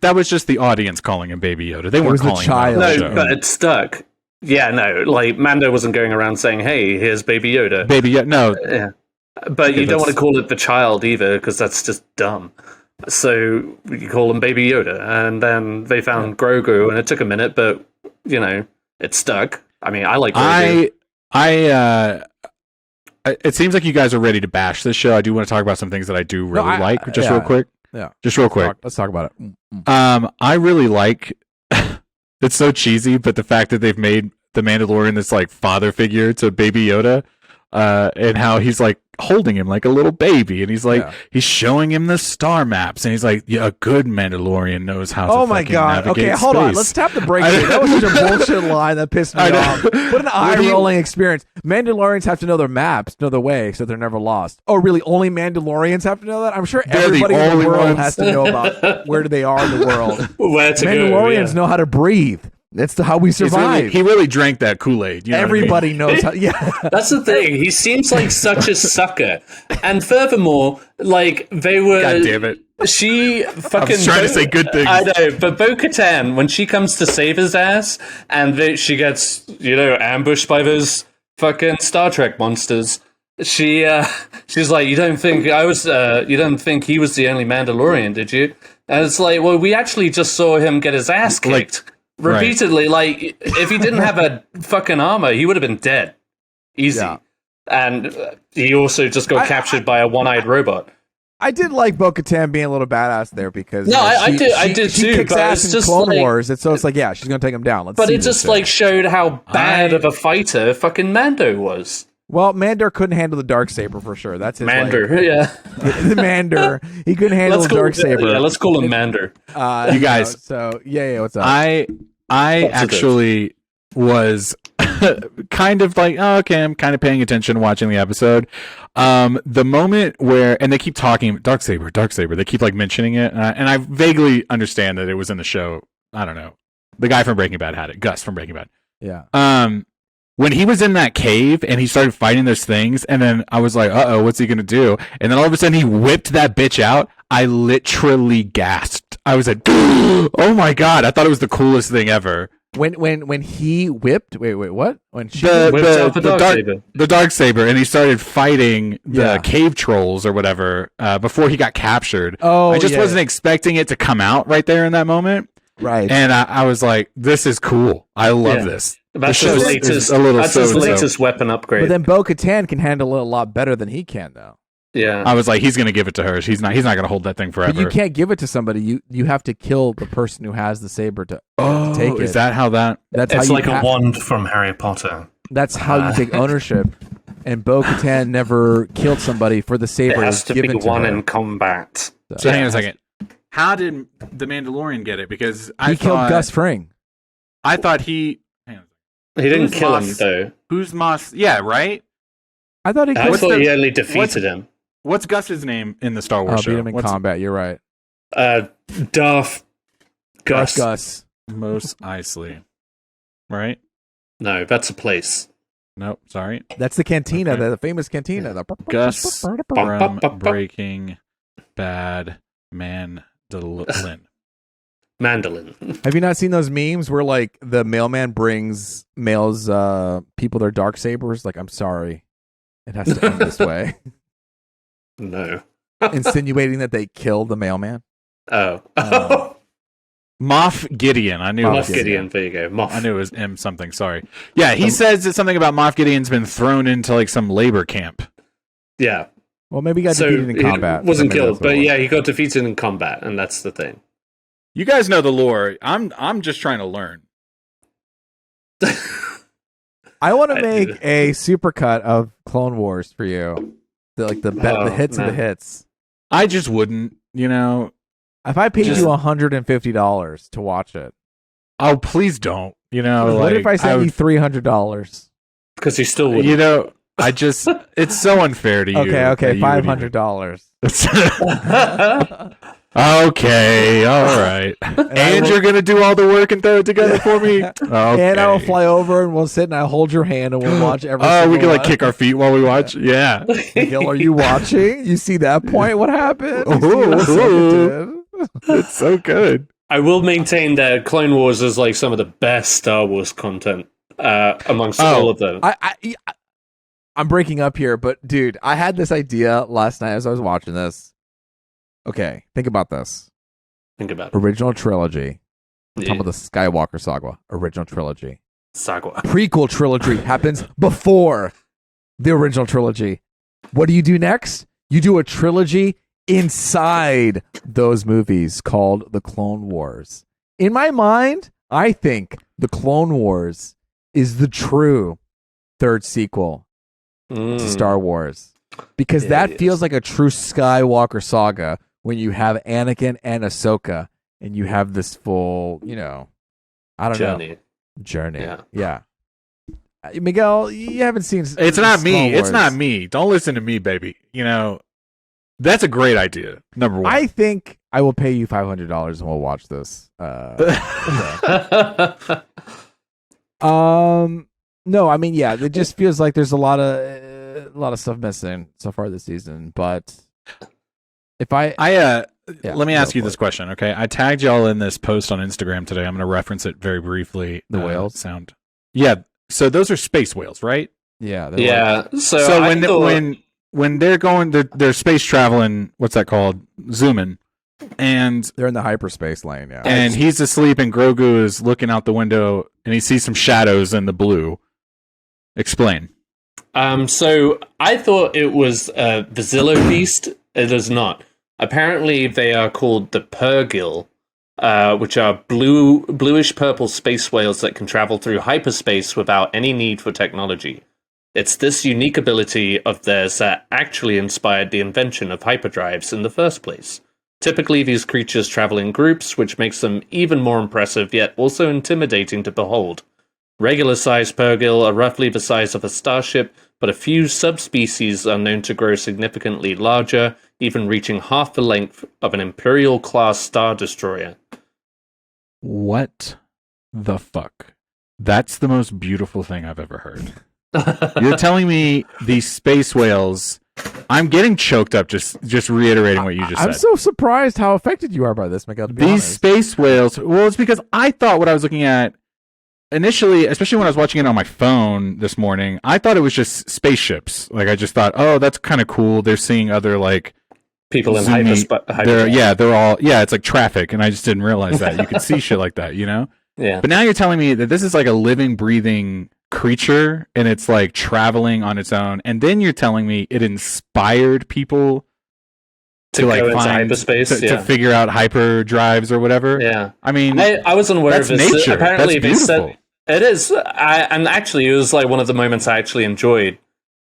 That was just the audience calling him Baby Yoda. They weren't calling him. No, but it stuck. Yeah, no, like Mando wasn't going around saying, "Hey, here's Baby Yoda." Baby Yoda, no. Yeah, but you don't want to call it the child either, because that's just dumb. So you call him Baby Yoda, and then they found Grogu, and it took a minute, but you know, it stuck. I mean, I like Grogu. It seems like you guys are ready to bash this show. I do want to talk about some things that I do really like, real quick. Yeah, just real quick. Let's talk about it. I really like. It's so cheesy, but the fact that they've made the Mandalorian this like father figure to Baby Yoda, and how he's like holding him like a little baby, and he's like he's showing him the star maps, and he's like, yeah, a good Mandalorian knows how to. Oh my god! Okay, hold on. Let's tap the brakes here. That was such a bullshit line that pissed me off. What an eye-rolling experience. Mandalorians have to know their maps, know the way, so they're never lost. Oh, really? Only Mandalorians have to know that? I'm sure everybody in the world has to know about where they are in the world. Where to Mandalorians know how to breathe. That's how we survive. He really drank that Kool-Aid. You know Everybody knows how. Yeah, That's the thing. He seems like such a sucker. And furthermore, like they were. God damn it! She fucking. I was trying to say good things. I know, but Bo-Katan, when she comes to save his ass, and she gets ambushed by those fucking Star Trek monsters. She's like, you don't think he was the only Mandalorian, did you? And it's like, well, we actually just saw him get his ass kicked repeatedly. Right. Like, if he didn't have a fucking armor, he would have been dead, easy. Yeah. And he also just got captured by a one-eyed robot. I did like Bo-Katan being a little badass there because I did too. She kicks ass in Clone Wars, and so it's like, yeah, she's gonna take him down. But it just showed how bad of a fighter fucking Mando was. Well, Mandor couldn't handle the Darksaber for sure. That's his Mandor, the Mandor. He couldn't handle the Darksaber. Yeah, let's call him Mandor. You guys. So what's up? I actually was kind of like, oh, okay, I'm kind of paying attention, watching the episode. The moment where, and they keep talking Darksaber. They keep like mentioning it, and I vaguely understand that it was in the show. I don't know. The guy from Breaking Bad had it. Gus from Breaking Bad. Yeah. When he was in that cave and he started fighting those things, and then I was like, uh-oh, what's he gonna do? And then all of a sudden he whipped that bitch out. I literally gasped. I was like, oh my god, I thought it was the coolest thing ever. When he whipped, wait, what? When she whipped the Darksaber, and he started fighting the cave trolls or whatever before he got captured. Oh, I just wasn't expecting it to come out right there in that moment. Right. And I was like, this is cool. I love this. That's his latest weapon upgrade. But then Bo-Katan can handle it a lot better than he can, though. Yeah. I was like, he's gonna give it to her. He's not gonna hold that thing forever. But you can't give it to somebody. You have to kill the person who has the saber to take it. Is that how that? It's like a wand from Harry Potter. That's how you take ownership. And Bo-Katan never killed somebody for the saber. It has to be one in combat. So hang on a second. How did the Mandalorian get it? Because he killed Gus Fring. I thought he. He didn't kill him though. Who's Moss? Yeah, right. I thought he only defeated him. What's Gus's name in the Star Wars show? Beat him in combat. You're right. Darth Gus. Mos Eisley. Right? No, that's a place. Nope, sorry. That's the cantina, the famous cantina. The Gus from Breaking Bad Mandolin. Have you not seen those memes where like the mailman brings mails people their Darksabers? Like, I'm sorry, it has to end this way. No. Insinuating that they killed the mailman. Oh. Moff Gideon. I knew Moff Gideon. There you go. Moff. I knew it was M something. Sorry. Yeah, he says that something about Moff Gideon's been thrown into like some labor camp. Yeah. Well, maybe he got defeated in combat. He wasn't killed, but yeah, he got defeated in combat, and that's the thing. You guys know the lore. I'm just trying to learn. I want to make a supercut of Clone Wars for you. The hits of the hits. I just wouldn't, If I paid you $150 to watch it. Oh, please don't. What if I sent you $300? Because you still wouldn't. It's so unfair to you. Okay, $500. Okay, all right. And you're going to do all the work and throw it together for me? Okay. And I will fly over and we'll sit and I'll hold your hand and we'll watch everything. Oh, we can like kick our feet while we watch? Yeah. Gil, are you watching? You see that point? What happened? It's so good. I will maintain that Clone Wars is like some of the best Star Wars content amongst all of them. I'm breaking up here, but dude, I had this idea last night as I was watching this. Okay, think about this. Original trilogy. I'm talking about the Skywalker saga. Original trilogy. Prequel trilogy happens before the original trilogy. What do you do next? You do a trilogy inside those movies called the Clone Wars. In my mind, I think the Clone Wars is the true third sequel to Star Wars. Because that feels like a true Skywalker saga when you have Anakin and Ahsoka and you have this full, Journey. Yeah. Miguel, you haven't seen It's not me. It's not me. Don't listen to me, baby. That's a great idea. Number one. I think I will pay you $500 and we'll watch this. No, I mean, yeah, it just feels like there's a lot of stuff missing so far this season. But if let me ask you this question, okay? I tagged y'all in this post on Instagram today. I'm going to reference it very briefly. The whales sound, yeah. So those are space whales, right? Yeah, yeah. Like, so when they're going, they're space traveling. What's that called? Zooming. And they're in the hyperspace lane, yeah. And he's asleep, and Grogu is looking out the window, and he sees some shadows in the blue. Explain. So I thought it was the Zillow Beast. It is not. Apparently, they are called the Purrgil, which are bluish purple space whales that can travel through hyperspace without any need for technology. It's this unique ability of theirs that actually inspired the invention of hyperdrives in the first place. Typically, these creatures travel in groups, which makes them even more impressive, yet also intimidating to behold. Regular-sized Purrgil are roughly the size of a starship, but a few subspecies are known to grow significantly larger, even reaching half the length of an Imperial-class Star Destroyer. What the fuck? That's the most beautiful thing I've ever heard. You're telling me these space whales... I'm getting choked up just reiterating what you just said. I'm so surprised how affected you are by this, Miguel, to be honest. Space whales... Well, it's because I thought what I was looking at initially, especially when I was watching it on my phone this morning, I thought it was just spaceships. Like, I just thought, oh, that's kind of cool. They're seeing other, like... people in hyperspace. hyperspace. They're all... Yeah, it's like traffic, and I just didn't realize that. You could see shit like that, you know? Yeah. But now you're telling me that this is like a living, breathing creature, and it's like traveling on its own, and then you're telling me it inspired people to like go find into hyperspace, to figure out hyperdrives or whatever. Yeah, I mean, I wasn't aware of this. Nature. Apparently, that's they beautiful. said it is, and actually, it was like one of the moments I actually enjoyed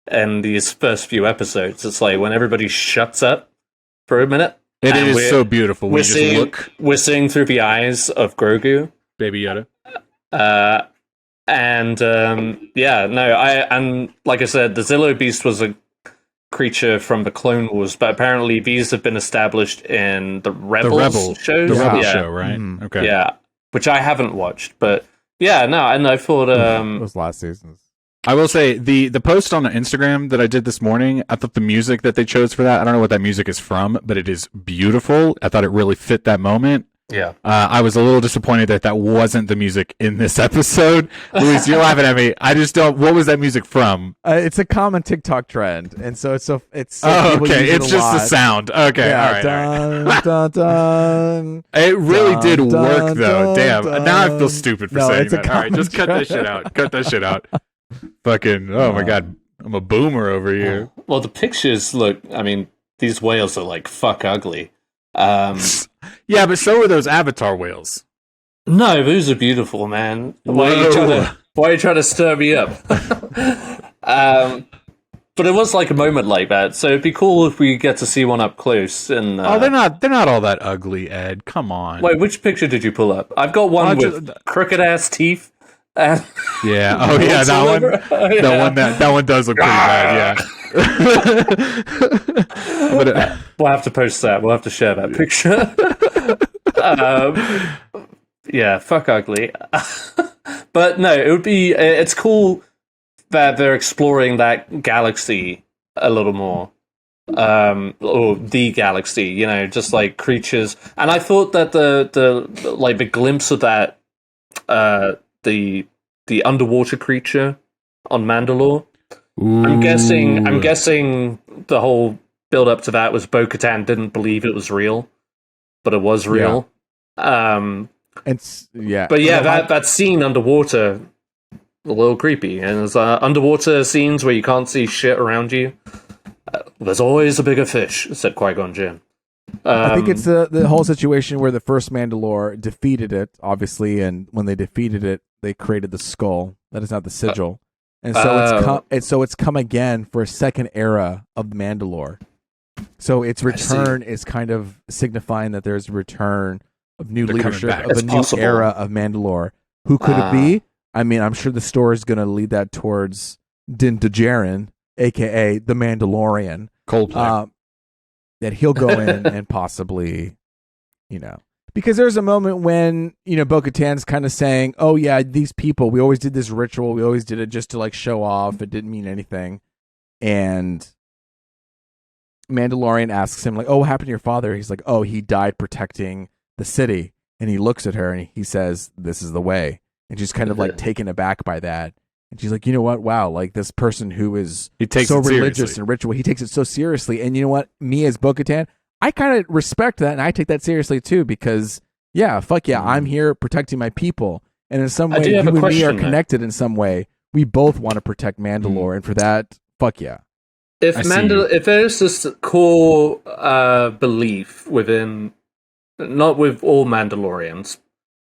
in these first few episodes. It's like when everybody shuts up for a minute. It is so beautiful. We're seeing through the eyes of Grogu, Baby Yoda. And like I said, the Zillow Beast was a creature from the Clone Wars, but apparently these have been established in the Rebels shows. The Rebel show, right? Okay. Yeah, which I haven't watched, but and I thought it was last season's. I will say the post on Instagram that I did this morning, I thought the music that they chose for that, I don't know what that music is from, but it is beautiful. I thought it really fit that moment. Yeah. I was a little disappointed that wasn't the music in this episode. Luis, you're laughing at me. I just don't. What was that music from? It's a common TikTok trend, and so it's okay. It's just the sound. Okay, yeah, all right. Dun, dun, dun, it really did work, though. Dun, Damn. dun. Now I feel stupid for saying it's a that. All right, just cut that shit out. Cut that shit out. Fucking. Oh my god, I'm a boomer over here. Well, the pictures look. I mean, these whales are like fuck ugly. Yeah, but so are those Avatar whales. No, those are beautiful, man. Why are you trying to stir me up? But it was like a moment like that, so it'd be cool if we get to see one up close. And they're not all that ugly, Ed. Come on. Wait, which picture did you pull up? I've got one with crooked ass teeth. Yeah. Oh yeah, that one. That one does look pretty bad. Yeah. We'll have to post that. We'll have to share that picture. Yeah, fuck ugly. But no, it would be. It's cool that they're exploring that galaxy a little more, or the galaxy. You know, just like creatures. And I thought that the glimpse of that, the underwater creature on Mandalore. Ooh. I'm guessing the whole build up to that was Bo-Katan didn't believe it was real, but it was real. Yeah. But yeah, that scene underwater, a little creepy. And there's underwater scenes where you can't see shit around you. There's always a bigger fish, said Qui-Gon Jinn. I think it's the whole situation where the first Mandalore defeated it, obviously, and when they defeated it, they created the skull. That is not the sigil. And so it's come again for a second era of the Mandalore. So its return is kind of signifying that there's a return of new leadership of a new era of Mandalore. Who could it be? I mean, I'm sure the story is going to lead that towards Din Djarin, a.k.a. the Mandalorian. Coldplay. that he'll go in and possibly, because there's a moment when, Bo-Katan's kind of saying, oh yeah, these people, we always did this ritual. We always did it just to like show off. It didn't mean anything. And Mandalorian asks him like, oh, what happened to your father? He's like, oh, he died protecting the city. And he looks at her and he says, this is the way. And she's kind of like taken aback by that. And she's like, you know what? Wow, like this person who is so religious and ritual, he takes it so seriously. And you know what? Me as Bo-Katan, I kind of respect that, and I take that seriously too, because fuck yeah, I'm here protecting my people, and in some way, you and me are connected in some way. We both want to protect Mandalore, and for that, fuck yeah. If there's this core belief within, not with all Mandalorians,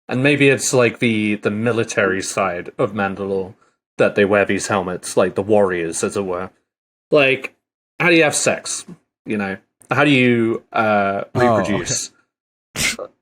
and maybe it's like the military side of Mandalore, that they wear these helmets, like the warriors, as it were. Like, how do you have sex? How do you reproduce?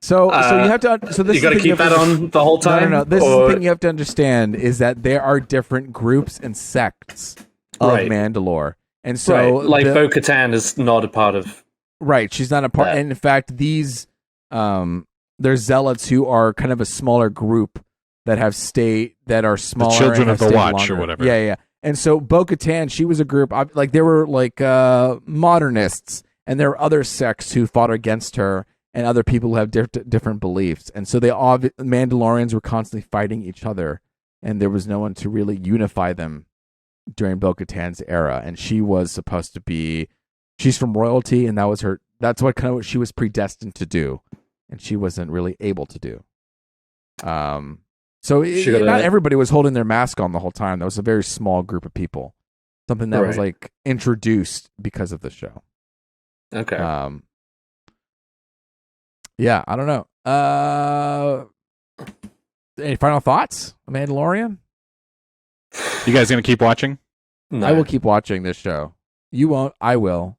So you have to. So this you got to keep that on the whole time. No. This is the thing you have to understand is that there are different groups and sects of Mandalore, and so like Bo-Katan is not a part of. Right, she's not a part. And in fact, these there's zealots who are kind of a smaller group that are smaller. The Children and of the Watch longer. Or whatever. Yeah. And so Bo-Katan, she was a group, like there were like modernists, and there were other sects who fought against her, and other people who have different beliefs. And so Mandalorians were constantly fighting each other, and there was no one to really unify them during Bo-Katan's era. And she was supposed to be, she's from royalty, and that's what she was predestined to do, and she wasn't really able to do. So not everybody was holding their mask on the whole time. That was a very small group of people. Something that was like introduced because of the show. Okay. Yeah, I don't know. Any final thoughts on Mandalorian? You guys gonna keep watching? No. I will keep watching this show. You won't. I will.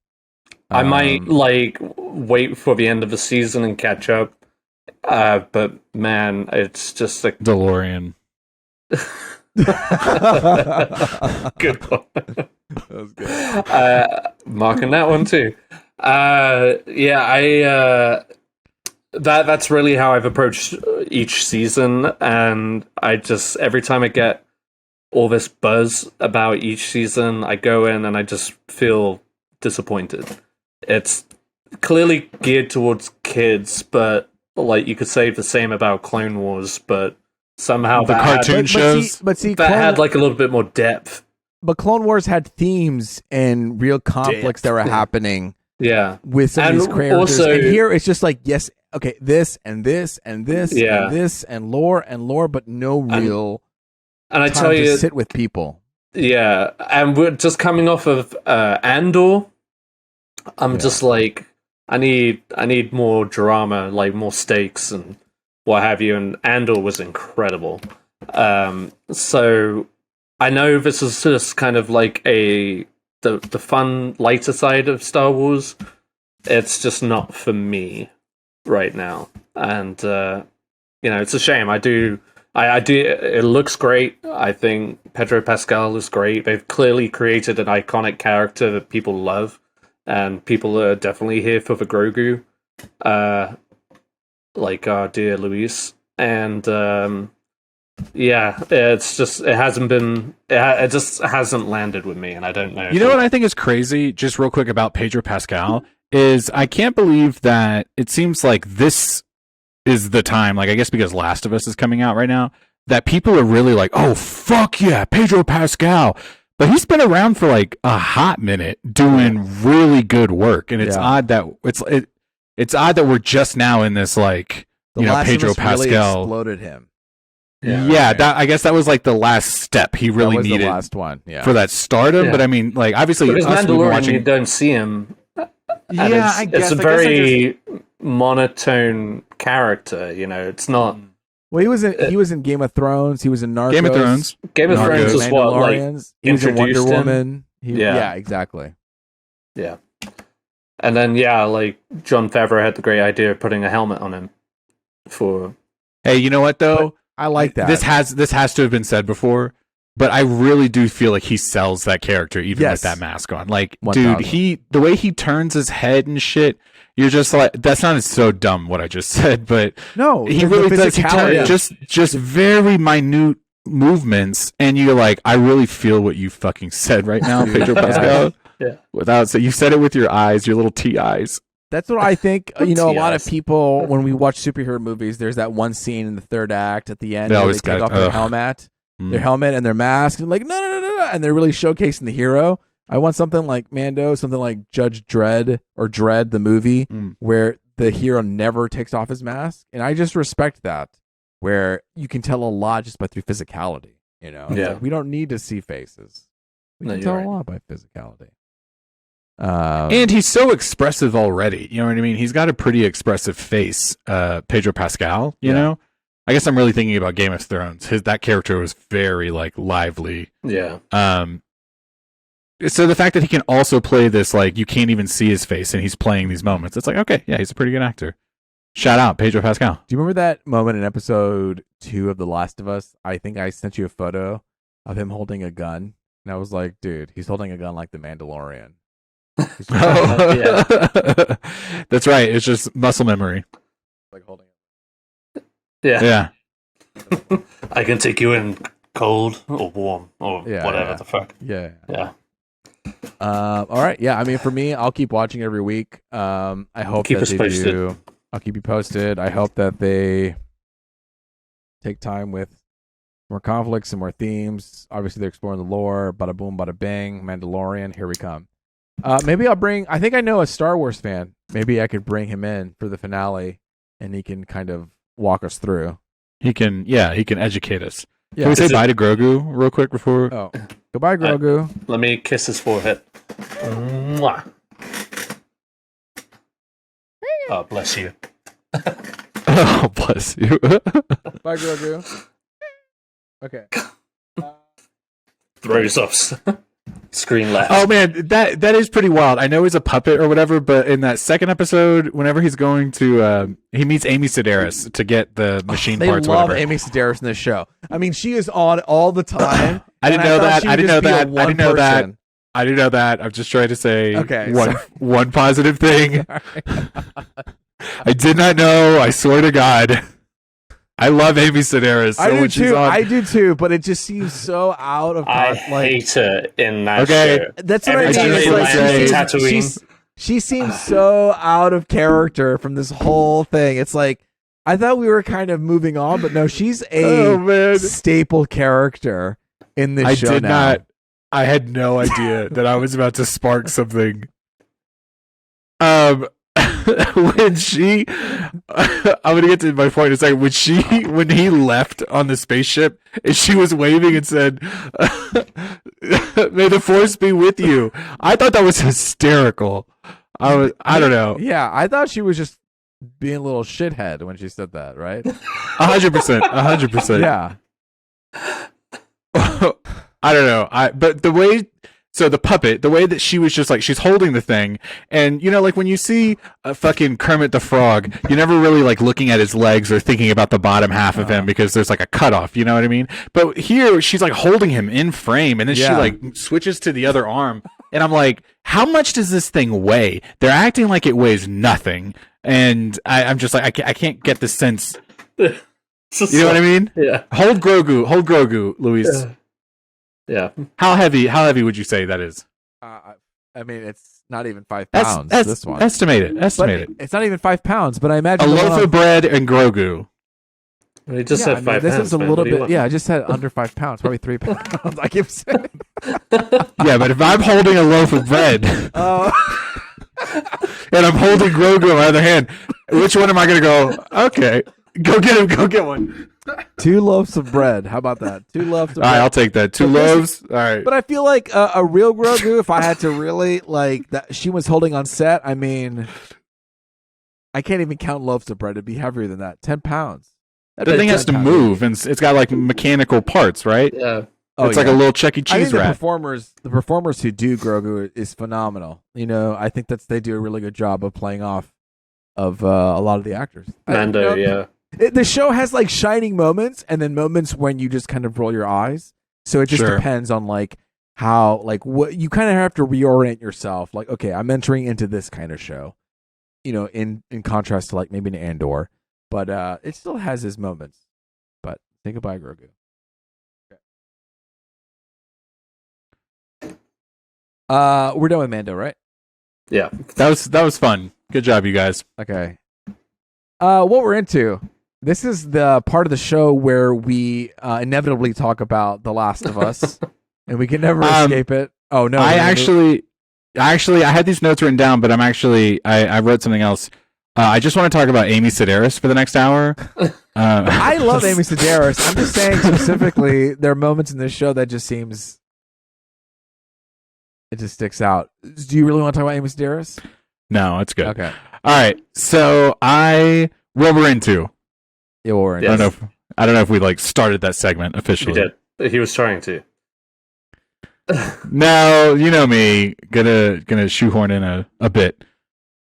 I might wait for the end of the season and catch up. But man, it's just like DeLorean. Good one. That was good. Marking that one too. That's really how I've approached each season, and I just every time I get all this buzz about each season, I go in and I just feel disappointed. It's clearly geared towards kids, but like you could say the same about Clone Wars, but somehow the cartoon shows had like a little bit more depth. But Clone Wars had themes and real conflicts that were happening. Yeah, with some of these characters. Also, and here it's just like this and this and this and this and lore, but no real. And I time tell you, to sit with people. Yeah, and we're just coming off of Andor. I'm just like, I need more drama, like more stakes and what have you. And Andor was incredible. So I know this is just kind of like the fun, lighter side of Star Wars. It's just not for me right now, and it's a shame. I do. It looks great. I think Pedro Pascal is great. They've clearly created an iconic character that people love, and people are definitely here for the Grogu, like our dear Luis. And it's just it just hasn't landed with me, and I don't know. You know what I think is crazy? Just real quick about Pedro Pascal is I can't believe that it seems like this is the time, like I guess because Last of Us is coming out right now, that people are really like, oh fuck yeah, Pedro Pascal. But he's been around for like a hot minute doing really good work, and it's odd that it's odd that we're just now in this like Pedro Pascal really exploded him. I guess that was like the last step he really needed. The last one, for that stardom. But I mean, like obviously, because Mandalorian, you don't see him. I guess it's a very monotone character. It's not. Well, he was in Game of Thrones. He was in Narcos. Game of Thrones was what, like, he was in Wonder Woman. Yeah, exactly. Yeah, and then like Jon Favreau had the great idea of putting a helmet on him for. Hey, you know what though? I like that. This has to have been said before. but I really do feel like he sells that character even Yes. with that mask on. Like, 1000. dude, the way he turns his head and shit, you're just like, that sounded so dumb what I just said, but No, he the really does. He physicality. just very minute movements, and you're like, I really feel what you fucking said right now, Pedro Pascal. Yeah. So you said it with your eyes, your little T eyes. That's what I think. You know, a lot of Yes. people, when we watch superhero movies, there's that one scene in the third act at the end They where always they take got- off their ugh. helmet, Mm. their helmet and their mask, and like, no, and they're really showcasing the hero. I want something like Mando, something like Judge Dredd or Dredd, the movie, Mm. where the hero never takes off his mask. And I just respect that, where you can tell a lot just by through physicality. You know, It's Yeah. like, we don't need to see faces. We No, can you're tell right. a lot by physicality. And he's so expressive already. You know what I mean? He's got a pretty expressive face, Pedro Pascal. You Yeah. know, I guess I'm really thinking about Game of Thrones. That character was very like lively. Yeah. So the fact that he can also play this, like, you can't even see his face and he's playing these moments, it's like, okay, yeah, he's a pretty good actor. Shout out Pedro Pascal. Do you remember that moment in episode 2 of The Last of Us? I think I sent you a photo of him holding a gun, and I was like, dude, he's holding a gun like the Mandalorian. He's just Yeah. That's right. It's just muscle memory. like holding Yeah. Yeah. I can take you in cold or warm or Yeah, whatever yeah. the fuck. Yeah. Yeah. All right. Yeah. I mean, for me, I'll keep watching every week. I hope Keep that us they posted. do. I'll keep you posted. I hope that they take time with more conflicts and more themes. Obviously, they're exploring the lore. Bada boom, bada bang. Mandalorian. Here we come. Maybe I'll bring. I think I know a Star Wars fan. Maybe I could bring him in for the finale, and he can kind of walk us through. He can educate us. Yeah. Can we say Is it- bye to Grogu real quick before? Oh, goodbye, Grogu. Let me kiss his forehead. Mwah. Oh, bless you. Oh, bless you. Bye, Grogu. Okay. Throws off screen left. Oh man, that is pretty wild. I know he's a puppet or whatever, but in that second episode, whenever he's going to, he meets Amy Sedaris to get the machine They parts. love Whatever. Amy Sedaris in this show. I mean, she is on all the time. I didn't and know thought that. she I would didn't just know be a that. I one didn't know that. person. I didn't know that. I'm just trying to say Okay, one positive thing. I did not know. I swear to God. I love Amy Sedaris. So I do when she's too. on, I do too. But it just seems so out of I like. hate her in that Okay. show. That's what I Every mean. time It's they like land Tatooine. she seems so out of character from this whole thing. It's like I thought we were kind of moving on, but no, she's oh a man, staple character in this I show did now. not. I had no idea that I was about to spark something. When she, I'm gonna get to my point in a second. When he left on the spaceship and she was waving and said, "May the force be with you," I thought that was hysterical. I don't know, Yeah, I thought she was just being a little shithead when she said that, right? 100%. Yeah. I don't know. But the way, so the puppet, the way that she was just like, she's holding the thing, and you know, like when you see a fucking Kermit the Frog, you're never really like looking at his legs or thinking about the bottom half of him because there's like a cutoff. You know what I mean? But here, she's like holding him in frame, and then she Yeah. like switches to the other arm, and I'm like, how much does this thing weigh? They're acting like it weighs nothing, and I'm just like, I can't get the sense. You know what I mean? Yeah. Hold Grogu, Luis. Yeah. How heavy would you say that is? I mean, it's not even 5 That's pounds. that's this one, estimate it. but Estimate it. it's not even 5 pounds. But I imagine A the loaf one- of bread and Grogu. We just yeah, said I mean, 5 this pounds. is a man. little What do you bit. want? Yeah, I just said under 5 pounds, probably 3 pounds. I keep saying. Yeah, but if I'm holding a loaf of bread and Oh, I'm holding Grogu on my other hand, which one am I gonna go? Okay, go get him. Go get one. 2 loaves of bread. How about that? 2 loaves of All right, bread. I'll take that. 2 But this- loaves. All right. But I feel like a real Grogu, if I had to really like that, she was holding on set. I mean, I can't even count loaves of bread. It'd be heavier than that. 10 pounds. The thing has to move, and it's got like mechanical parts, right? Yeah. Oh, It's like a yeah. little Chuck E. I think Cheese the rat. performers who do Grogu is phenomenal. You know, I think they do a really good job of playing off of a lot of the actors. Mando, You know, yeah. the show has like shining moments, and then moments when you just kind of roll your eyes. So it just Sure. depends on like how like what you kind of have to reorient yourself. Like, okay, I'm entering into this kind of show, in contrast to like maybe an Andor, but it still has his moments. But say goodbye, Grogu. We're done with Mando, right? Yeah. That was fun. Good job, you guys. Okay. What we're into. This is the part of the show where we inevitably talk about The Last of Us, and we can never escape it. Oh no! I actually, I had these notes written down, but I wrote something else. I just want to talk about Amy Sedaris for the next hour. I love Amy Sedaris. I'm just saying specifically, there are moments in this show that just seems it just sticks out. Do you really want to talk about Amy Sedaris? No, it's good. Okay. All right. So what we're into. Yeah, we're into. Yes. I don't know if we like started that segment officially. He did. He was trying to. No, you know me, gonna shoehorn in a bit.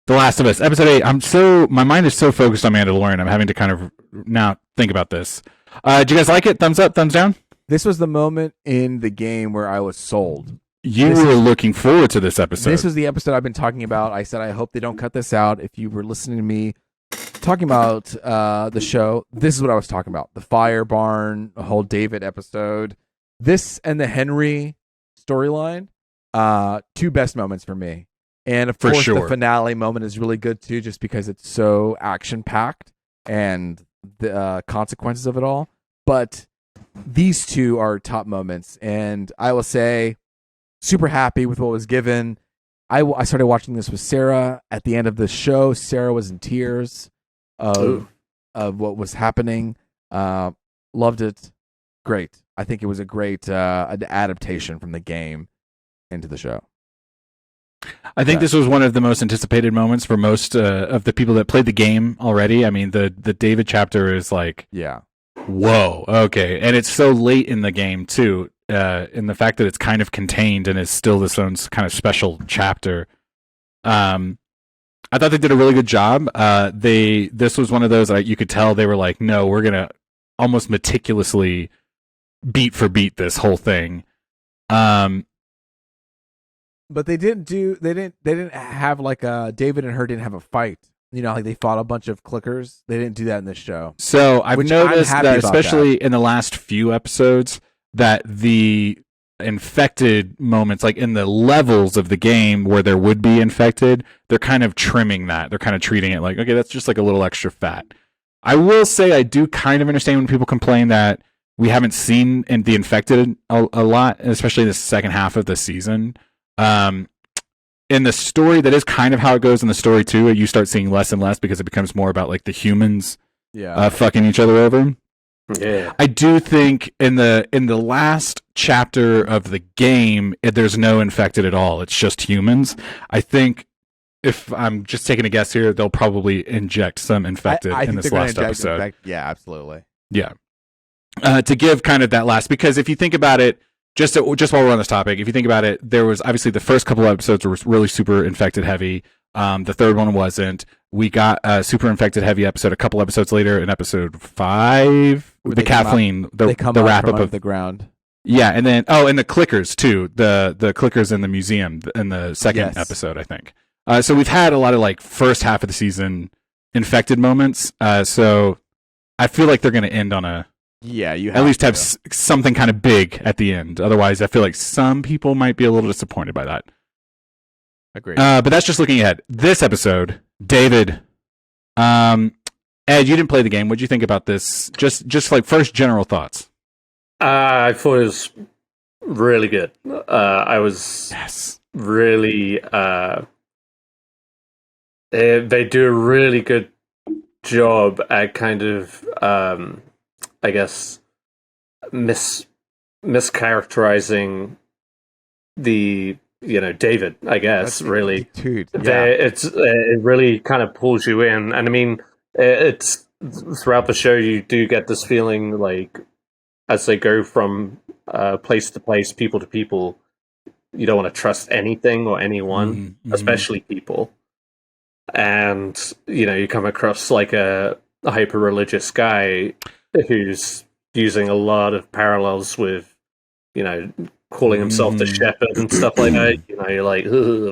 The Last of Us, episode 8. My mind is so focused on Mandalorian. I'm having to kind of now think about this. Do you guys like it? Thumbs up, thumbs down? This was the moment in the game where I was sold. You were looking forward to this episode. This was the episode I've been talking about. I said I hope they don't cut this out. If you were listening to me talking about the show, this is what I was talking about. The fire barn, the whole David episode. This and the Henry storyline, two best moments for me. And of course, the finale moment is really good too, just because it's so action packed and the consequences of it all. But these two are top moments, and I will say, super happy with what was given. I started watching this with Sarah at the end of the show. Sarah was in tears of what was happening. Loved it. Great. I think it was a great adaptation from the game into the show. I think this was one of the most anticipated moments for most of the people that played the game already. I mean, the David chapter is like, yeah, whoa, okay, and it's so late in the game too. In the fact that it's kind of contained and is still this own kind of special chapter. I thought they did a really good job. This was one of those you could tell they were like, no, we're gonna almost meticulously beat for beat this whole thing. But they didn't have like David and her didn't have a fight. Like they fought a bunch of clickers. They didn't do that in this show. So I've noticed that, especially in the last few episodes, that the infected moments, like in the levels of the game where there would be infected, they're kind of trimming that. They're kind of treating it like, okay, that's just like a little extra fat. I will say I do kind of understand when people complain that we haven't seen the infected a lot, especially in the second half of the season. In the story, that is kind of how it goes in the story too. You start seeing less and less because it becomes more about like the humans fucking each other over. Yeah. I do think in the last chapter of the game, there's no infected at all. It's just humans. I think, if I'm just taking a guess here, they'll probably inject some infected in this last episode. Yeah, absolutely. Yeah. To give kind of that last, because if you think about it, just while we're on this topic, if you think about it, there was obviously the first couple of episodes were really super infected heavy. The third one wasn't. We got a super infected heavy episode a couple episodes later in episode 5. The Kathleen, the wrap up of the ground. Yeah, and then and the clickers too. The clickers in the museum in the second episode, I think. So we've had a lot of like first half of the season infected moments. So I feel like they're going to end on a you at least have something kind of big at the end. Otherwise, I feel like some people might be a little disappointed by that. Agreed. But that's just looking ahead. This episode, David, Ed, you didn't play the game. What did you think about this? Just like first general thoughts. I thought it was really good. I was really. They do a really good job at kind of, I guess, mischaracterizing the David. I guess really, dude. It really kind of pulls you in, and I mean, it's throughout the show you do get this feeling like as they go from place to place, people to people, you don't want to trust anything or anyone, especially people. And you come across like a hyper religious guy who's using a lot of parallels with calling himself the shepherd and stuff like that. You're like,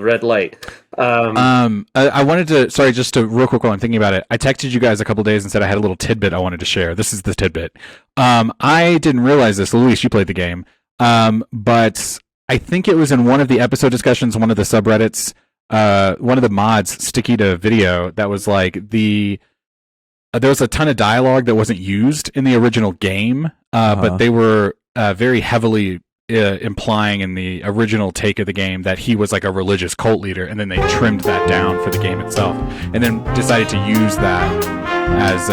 red light. I wanted to, sorry, just to real quick while I'm thinking about it, I texted you guys a couple days and said I had a little tidbit I wanted to share. This is the tidbit. I didn't realize this. Luis, you played the game. But I think it was in one of the episode discussions, one of the subreddits, one of the mods, Sticky to Video, that was like there was a ton of dialogue that wasn't used in the original game, but they were very heavily implying in the original take of the game that he was like a religious cult leader, and then they trimmed that down for the game itself, and then decided to use that as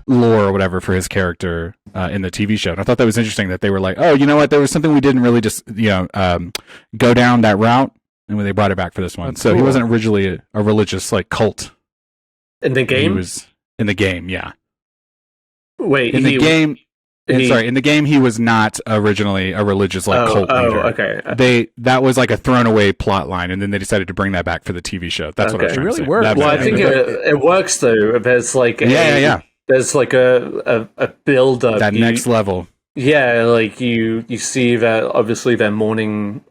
lore or whatever for his character in the TV show. And I thought that was interesting that they were like, oh, you know what, there was something we didn't really just go down that route, and when they brought it back for this one. That's so cool. He wasn't originally a religious like cult in the game. He was in the game, yeah. Wait, in the game. In the game, he was not originally a religious cult leader. Okay. That was like a thrown away plot line, and then they decided to bring that back for the TV show. That's what I was trying to say. Worked. Well, I think it works though. There's like there's like a build up. That next level. Yeah, like you see that obviously they're mourning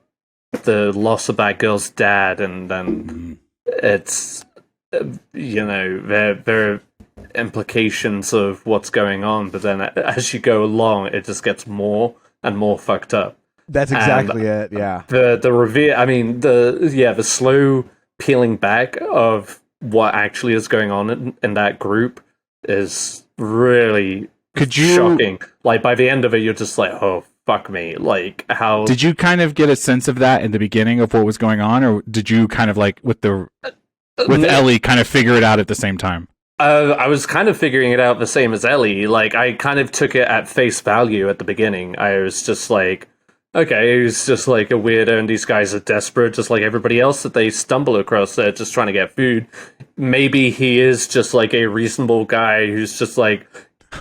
the loss of that girl's dad, and then it's they're implications of what's going on, but then as you go along it just gets more and more fucked up. That's exactly it. Yeah, the reveal, I mean, the slow peeling back of what actually is going on in that group is really shocking. Like by the end of it you're just like, oh fuck me, like how did you kind of get a sense of that in the beginning of what was going on, or did you kind of like with Ellie kind of figure it out at the same time? I was kind of figuring it out the same as Ellie. Like, I kind of took it at face value at the beginning. I was just like, okay, he's just like a weirdo, and these guys are desperate, just like everybody else that they stumble across. They're just trying to get food. Maybe he is just like a reasonable guy who's just like,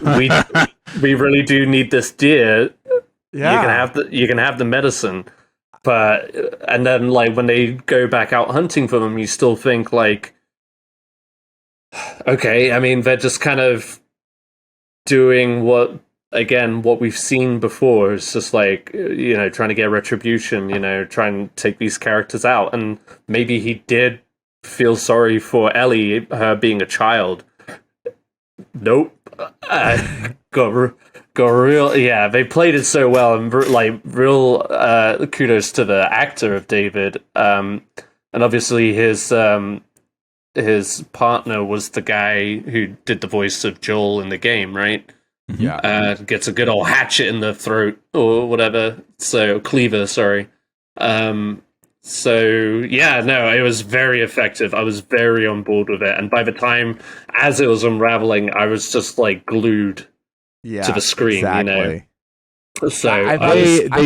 we really do need this deer. Yeah, you can have the medicine. But and then like when they go back out hunting for them, you still think like, okay, I mean, they're just kind of doing what we've seen before. It's just like, trying to get retribution, trying to take these characters out. And maybe he did feel sorry for Ellie, her being a child. Nope. Got real, yeah, they played it so well, and like real kudos to the actor of David. And obviously his partner was the guy who did the voice of Joel in the game, right? Yeah. Gets a good old hatchet in the throat or whatever. So cleaver, sorry. So yeah, no, it was very effective. I was very on board with it, and by the time as it was unraveling, I was just like glued to the screen. Exactly. So I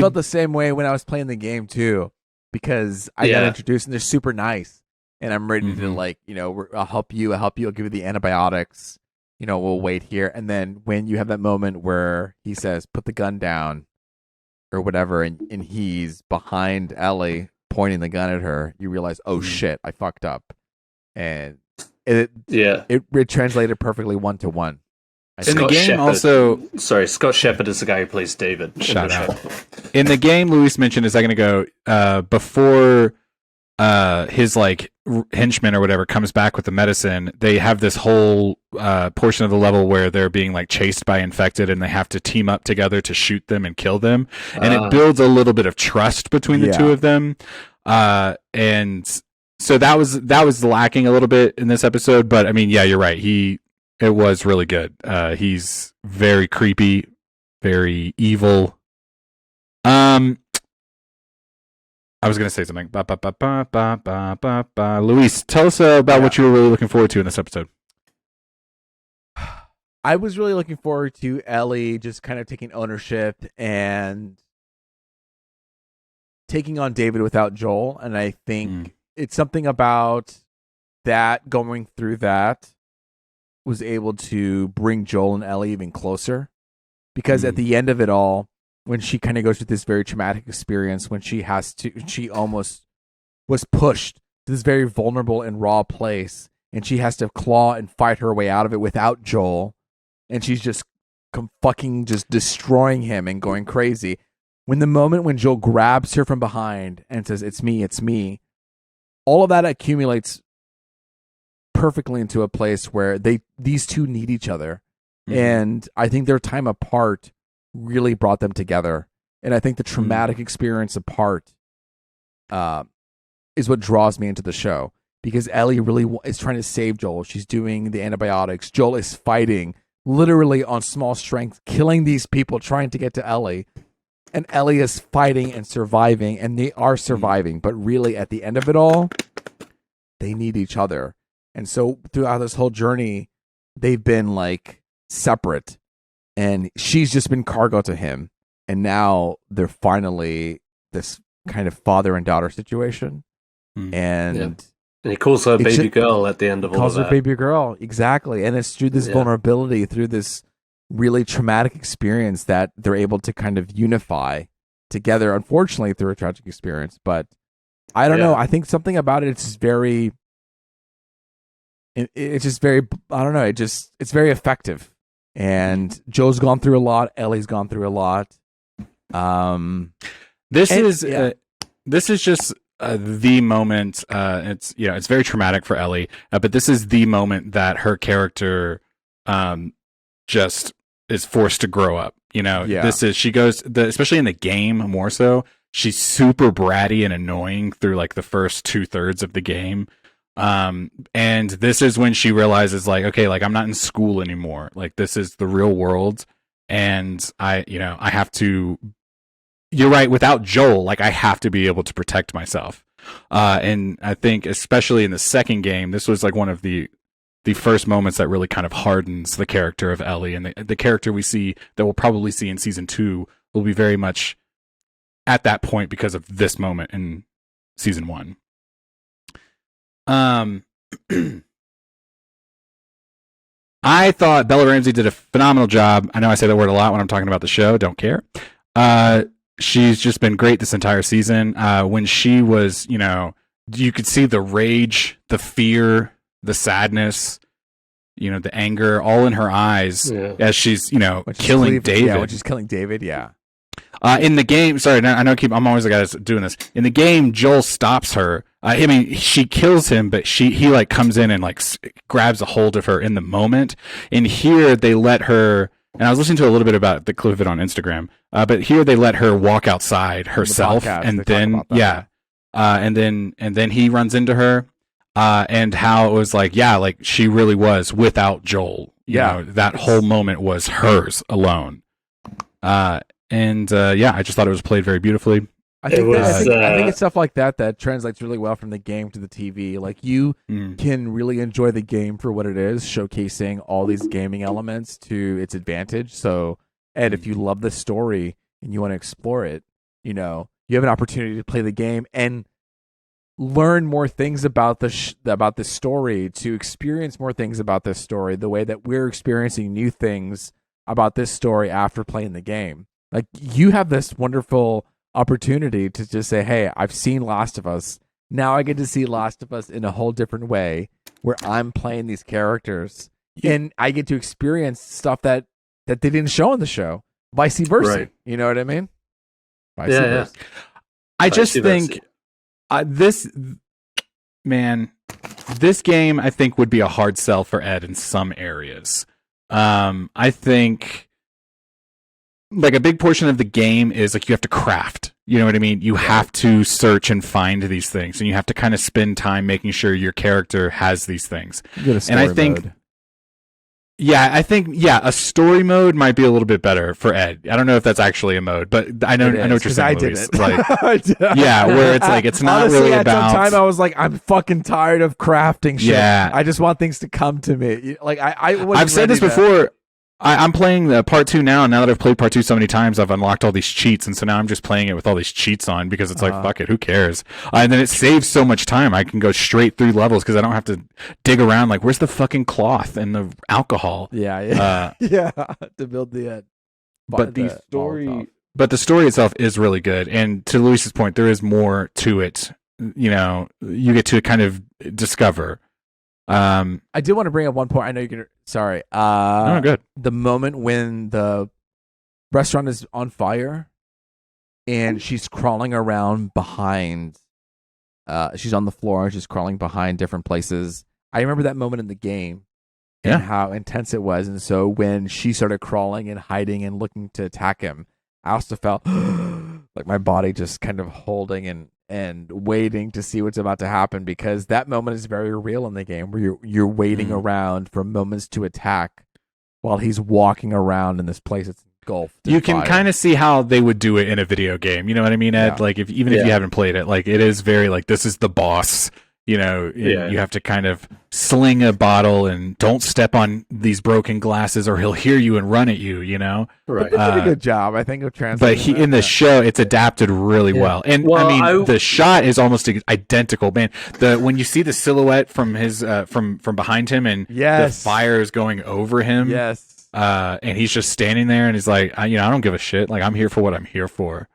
felt the same way when I was playing the game too, because I got introduced and they're super nice. And I'm ready to I'll help you. I'll give you the antibiotics. We'll wait here. And then when you have that moment where he says, put the gun down or whatever, and he's behind Ellie pointing the gun at her, you realize, oh shit, I fucked up. And it translated perfectly 1-to-1. In the game, also, sorry, Scott Shepherd is the guy who plays David. Shout out. In the game, Luis mentioned a second ago, before his like henchman or whatever comes back with the medicine, they have this whole portion of the level where they're being like chased by infected, and they have to team up together to shoot them and kill them, and it builds a little bit of trust between the two of them, and so that was lacking a little bit in this episode. But I mean, yeah, you're right, it was really good. He's very creepy, very evil. I was going to say something. Luis, tell us about what you were really looking forward to in this episode. I was really looking forward to Ellie just kind of taking ownership and taking on David without Joel. And I think it's something about that, going through that, was able to bring Joel and Ellie even closer. Because at the end of it all, when she kind of goes through this very traumatic experience, when she almost was pushed to this very vulnerable and raw place, and she has to claw and fight her way out of it without Joel, and she's just fucking just destroying him and going crazy. when the moment when Joel grabs her from behind and says, it's me, all of that accumulates perfectly into a place where these two need each other. Mm-hmm. And I think their time apart really brought them together. And I think the traumatic experience apart is what draws me into the show, because Ellie really is trying to save Joel. She's doing the antibiotics. Joel is fighting literally on small strength, killing these people, trying to get to Ellie. And Ellie is fighting and surviving, and they are surviving. But really, at the end of it all, they need each other. And so throughout this whole journey, they've been like separate, and she's just been cargo to him. And now they're finally this kind of father and daughter situation. And he calls her baby girl at the end of all of that. Calls her baby girl, exactly. And it's through this vulnerability, through this really traumatic experience, that they're able to kind of unify together, unfortunately through a tragic experience. But I don't know. I think something about it's just very, it's just very, I don't know. It's very effective. And Joe's gone through a lot. Ellie's gone through a lot. This is just the moment. It's very traumatic for Ellie, but this is the moment that her character just is forced to grow up. She goes, especially in the game more so, she's super bratty and annoying through like the first 2/3 of the game. And this is when she realizes, like, okay, like I'm not in school anymore. Like, this is the real world. And I have to, you're right. Without Joel, like, I have to be able to protect myself. And I think especially in the second game, this was like one of the first moments that really kind of hardens the character of Ellie, and the character we see that we'll probably see in season 2 will be very much at that point because of this moment in season 1. I thought Bella Ramsey did a phenomenal job. I know I say that word a lot when I'm talking about the show. Don't care. She's just been great this entire season. When she was, you could see the rage, the fear, the sadness, the anger, all in her eyes as she's, killing David. Yeah, when she's killing David. Yeah. In the game, sorry, I know I'm always the guy that's doing this. In the game, Joel stops her. She kills him, but he like comes in and like grabs a hold of her in the moment. And here they let her, and I was listening to a little bit about the clip of it on Instagram, but here they let her walk outside herself, and then and then he runs into her, and how it was like, like she really was without Joel. That whole moment was hers alone. I just thought it was played very beautifully. I think it's stuff like that translates really well from the game to the TV. Like, you can really enjoy the game for what it is, showcasing all these gaming elements to its advantage. So, Ed, if you love the story and you want to explore it, you have an opportunity to play the game and learn more things about about this story, to experience more things about this story, the way that we're experiencing new things about this story after playing the game. Like, you have this wonderful opportunity to just say, hey, I've seen Last of Us. Now I get to see Last of Us in a whole different way, where I'm playing these characters and I get to experience stuff that they didn't show in the show. Vice versa. Right. You know what I mean? Vice versa. I just think this game, I think, would be a hard sell for Ed in some areas. I think, like, a big portion of the game is like you have to craft. You know what I mean? You have to search and find these things, and you have to kind of spend time making sure your character has these things. And I think, a story mode might be a little bit better for Ed. I don't know if that's actually a mode, but I know what you're saying. Luis. Like, where it's like it's not honestly, really at about. Some time I was like, I'm fucking tired of crafting shit. Yeah. I just want things to come to me. Like I've said this before. I'm playing the part 2 now, and now that I've played part 2 so many times, I've unlocked all these cheats, and so now I'm just playing it with all these cheats on, because it's like, fuck it, who cares? And then it saves so much time. I can go straight through levels because I don't have to dig around, like, where's the fucking cloth and the alcohol? To build the but the story itself is really good, and to Luis's point, there is more to it. You get to kind of discover. I did want to bring up one point. I know you're gonna. Sorry. No, good. The moment when the restaurant is on fire, and she's crawling around behind. She's on the floor. She's crawling behind different places. I remember that moment in the game and how intense it was. And so when she started crawling and hiding and looking to attack him, I also felt like my body just kind of holding and waiting to see what's about to happen, because that moment is very real in the game where you're waiting around for moments to attack while he's walking around in this place that's engulfed. You can kind of see how they would do it in a video game. You know what I mean, Ed? Yeah. Like if you haven't played it, like it is very like this is the boss. You know, you have to kind of sling a bottle and don't step on these broken glasses or he'll hear you and run at you, you know? Right. They did a good job, I think, of translating. But in the show, it's adapted really well. And the shot is almost identical, man. When you see the silhouette from his from behind him and the fire is going over him. Yes. And he's just standing there and he's like, I don't give a shit. Like, I'm here for what I'm here for.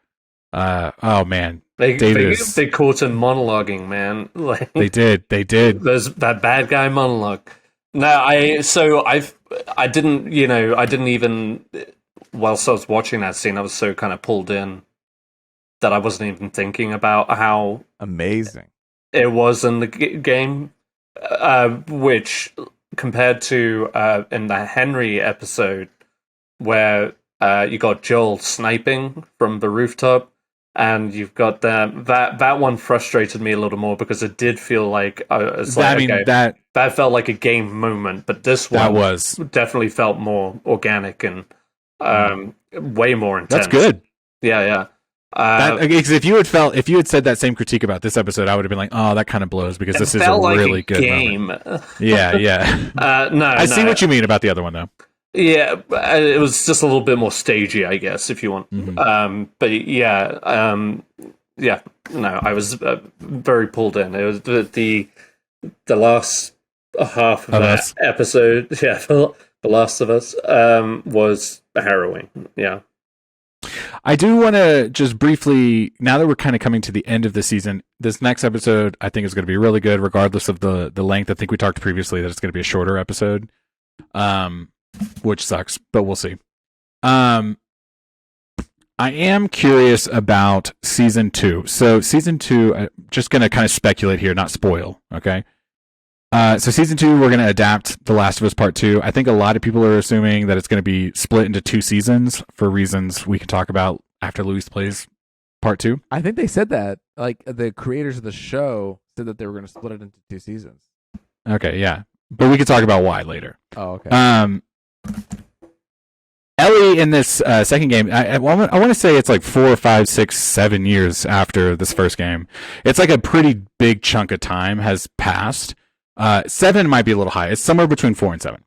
Oh man. They caught him monologuing, man. Like, they did. There's that bad guy monologue. No, I didn't even, whilst I was watching that scene, I was so kind of pulled in that I wasn't even thinking about how amazing it was in the game, which compared to in the Henry episode where you got Joel sniping from the rooftop. And you've got that one frustrated me a little more because it did feel like that felt like a game moment, but this one definitely felt more organic and way more intense. That's good. Yeah. Because if you had said that same critique about this episode, I would have been like, oh, that kind of blows because this is a really good game. Yeah. I see what you mean about the other one though. Yeah, it was just a little bit more stagey, I guess, if you want. Mm-hmm. But I was very pulled in. It was the last half of that episode. Yeah, The Last of Us was harrowing. Yeah. I do want to just briefly, now that we're kind of coming to the end of the season, this next episode I think is going to be really good, regardless of the length. I think we talked previously that it's going to be a shorter episode. Which sucks, but we'll see. I am curious about season 2. So season 2, I'm just going to kind of speculate here, not spoil, okay? So season 2, we're going to adapt The Last of Us Part 2. I think a lot of people are assuming that it's going to be split into 2 seasons for reasons we can talk about after Luis plays Part 2. I think they said that. Like, the creators of the show said that they were going to split it into 2 seasons. Okay, yeah. But we can talk about why later. Oh, okay. Ellie in this second game, I want to say it's like 4, 5, 6, 7 years after this first game. It's like a pretty big chunk of time has passed. 7 might be a little high. It's somewhere between 4 and 7.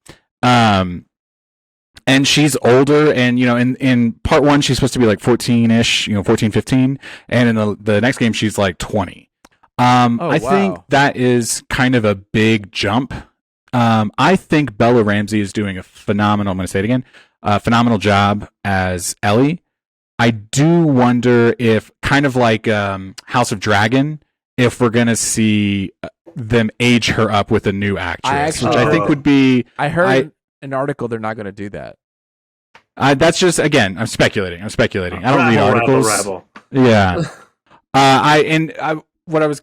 And she's older, and in part 1 she's supposed to be like 14-ish, 14, 15, and in the next game she's like 20. I think that is kind of a big jump. I think Bella Ramsey is doing a phenomenal, I'm going to say it again, phenomenal job as Ellie. I do wonder if, kind of like House of Dragon, if we're going to see them age her up with a new actress, which I think would be... I heard an article they're not going to do that. That's just, again, I'm speculating. I don't read articles. Rabble. Yeah. What I was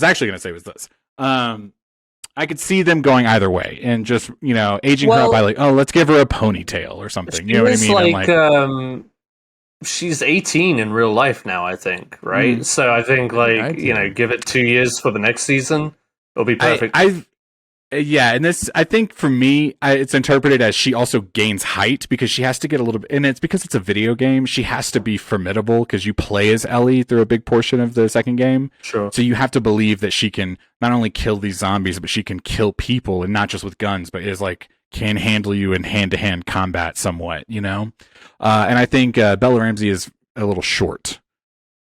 actually going to say was this. I could see them going either way and just, aging her up by like, oh, let's give her a ponytail or something. You know what I mean? She's 18 in real life now, I think, right? So I think, give it 2 years for the next season. It'll be perfect. And this, I think for me, it's interpreted as she also gains height because she has to get a little bit, and it's because it's a video game. She has to be formidable because you play as Ellie through a big portion of the second game. Sure. So you have to believe that she can not only kill these zombies, but she can kill people, and not just with guns, but can handle you in hand-to-hand combat somewhat, And I think Bella Ramsey is a little short.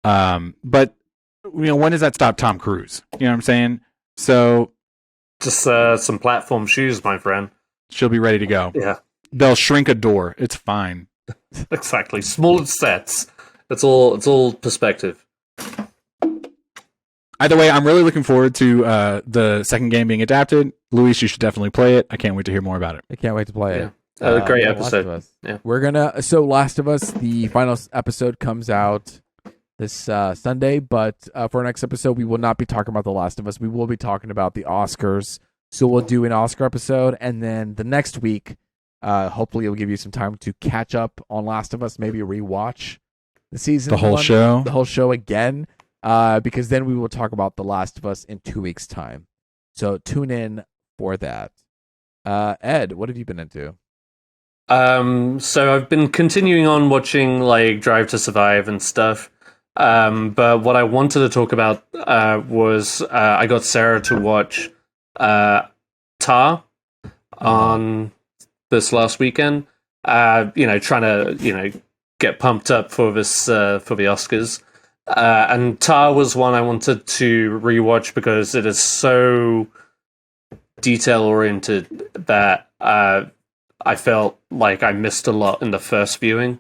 But, when does that stop Tom Cruise? You know what I'm saying? So... just some platform shoes, my friend. She'll be ready to go. Yeah. They'll shrink a door. It's fine. Exactly. Smaller sets. It's all perspective. Either way, I'm really looking forward to the second game being adapted. Luis, you should definitely play it. I can't wait to hear more about it. I can't wait to play it. Great Last episode. of Us. Yeah. We're gonna. So Last of Us, the final episode comes out this Sunday, but for our next episode, we will not be talking about The Last of Us. We will be talking about the Oscars. So we'll do an Oscar episode, and then the next week, hopefully, it'll give you some time to catch up on Last of Us. Maybe rewatch the season, The whole show? the whole show again, because then we will talk about The Last of Us in 2 weeks' time. So tune in for that. Ed, what have you been into? So I've been continuing on watching like Drive to Survive and stuff. But what I wanted to talk about was I got Sarah to watch Tar on this last weekend. Trying to get pumped up for this for the Oscars. And Tar was one I wanted to rewatch because it is so detail oriented that I felt like I missed a lot in the first viewing.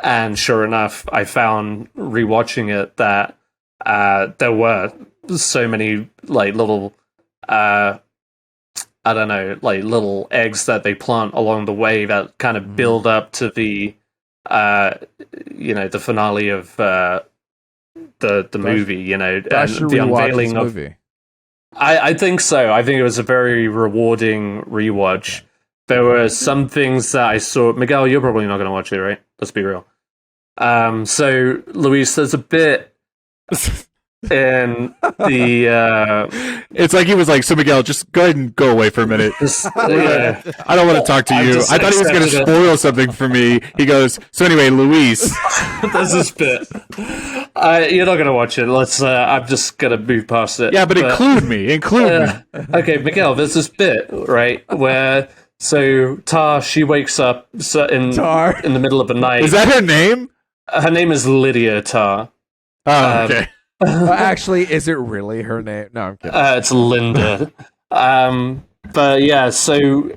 And sure enough, I found rewatching it that there were so many like little little eggs that they plant along the way that kind of build up to the the finale of the movie, and the unveiling of movie. I think so. I think it was a very rewarding rewatch. There were some things that I saw. Miguel, you're probably not going to watch it, right? Let's be real. So, Luis, there's a bit in the... It's like he was like, so Miguel, just go ahead and go away for a minute. I don't want to talk to you. I thought he was going to spoil something for me. He goes, so anyway, Luis. There's this bit. You're not going to watch it. I'm just going to move past it. Yeah, but include me. Okay, Miguel, there's this bit, right, where... So Tar, she wakes up in the middle of the night. Is that her name? Her name is Lydia Tar. Oh, okay. Actually, is it really her name? No, I'm kidding. It's Linda. But yeah, so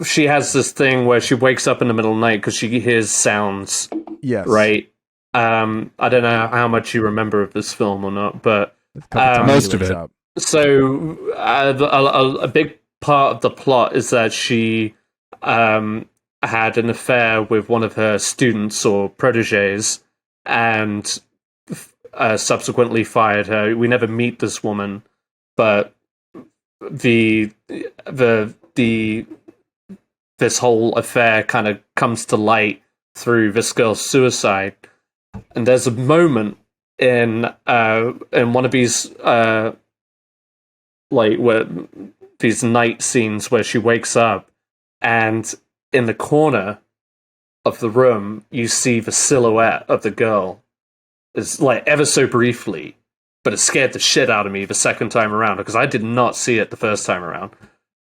she has this thing where she wakes up in the middle of the night because she hears sounds. Yes. Right. I don't know how much you remember of this film or not, but most of it. So a big part of the plot is that she had an affair with one of her students or proteges and subsequently fired her. We never meet this woman, but this whole affair kind of comes to light through this girl's suicide. And there's a moment in one of these where these night scenes where she wakes up, and in the corner of the room, you see the silhouette of the girl. It's like ever so briefly, but it scared the shit out of me the second time around because I did not see it the first time around.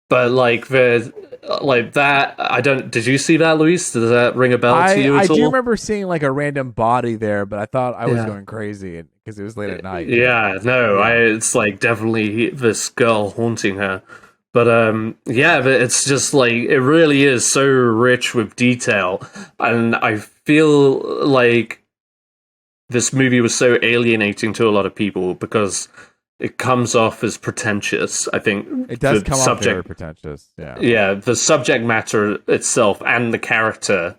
But did you see that, Luis? Does that ring a bell to you at all? I do remember seeing like a random body there, but I thought I was going crazy because it was late at night. It's like definitely this girl haunting her. But but it's just like it really is so rich with detail, and I feel like this movie was so alienating to a lot of people because it comes off as pretentious. I think it does come off very pretentious. Yeah, the subject matter itself and the character,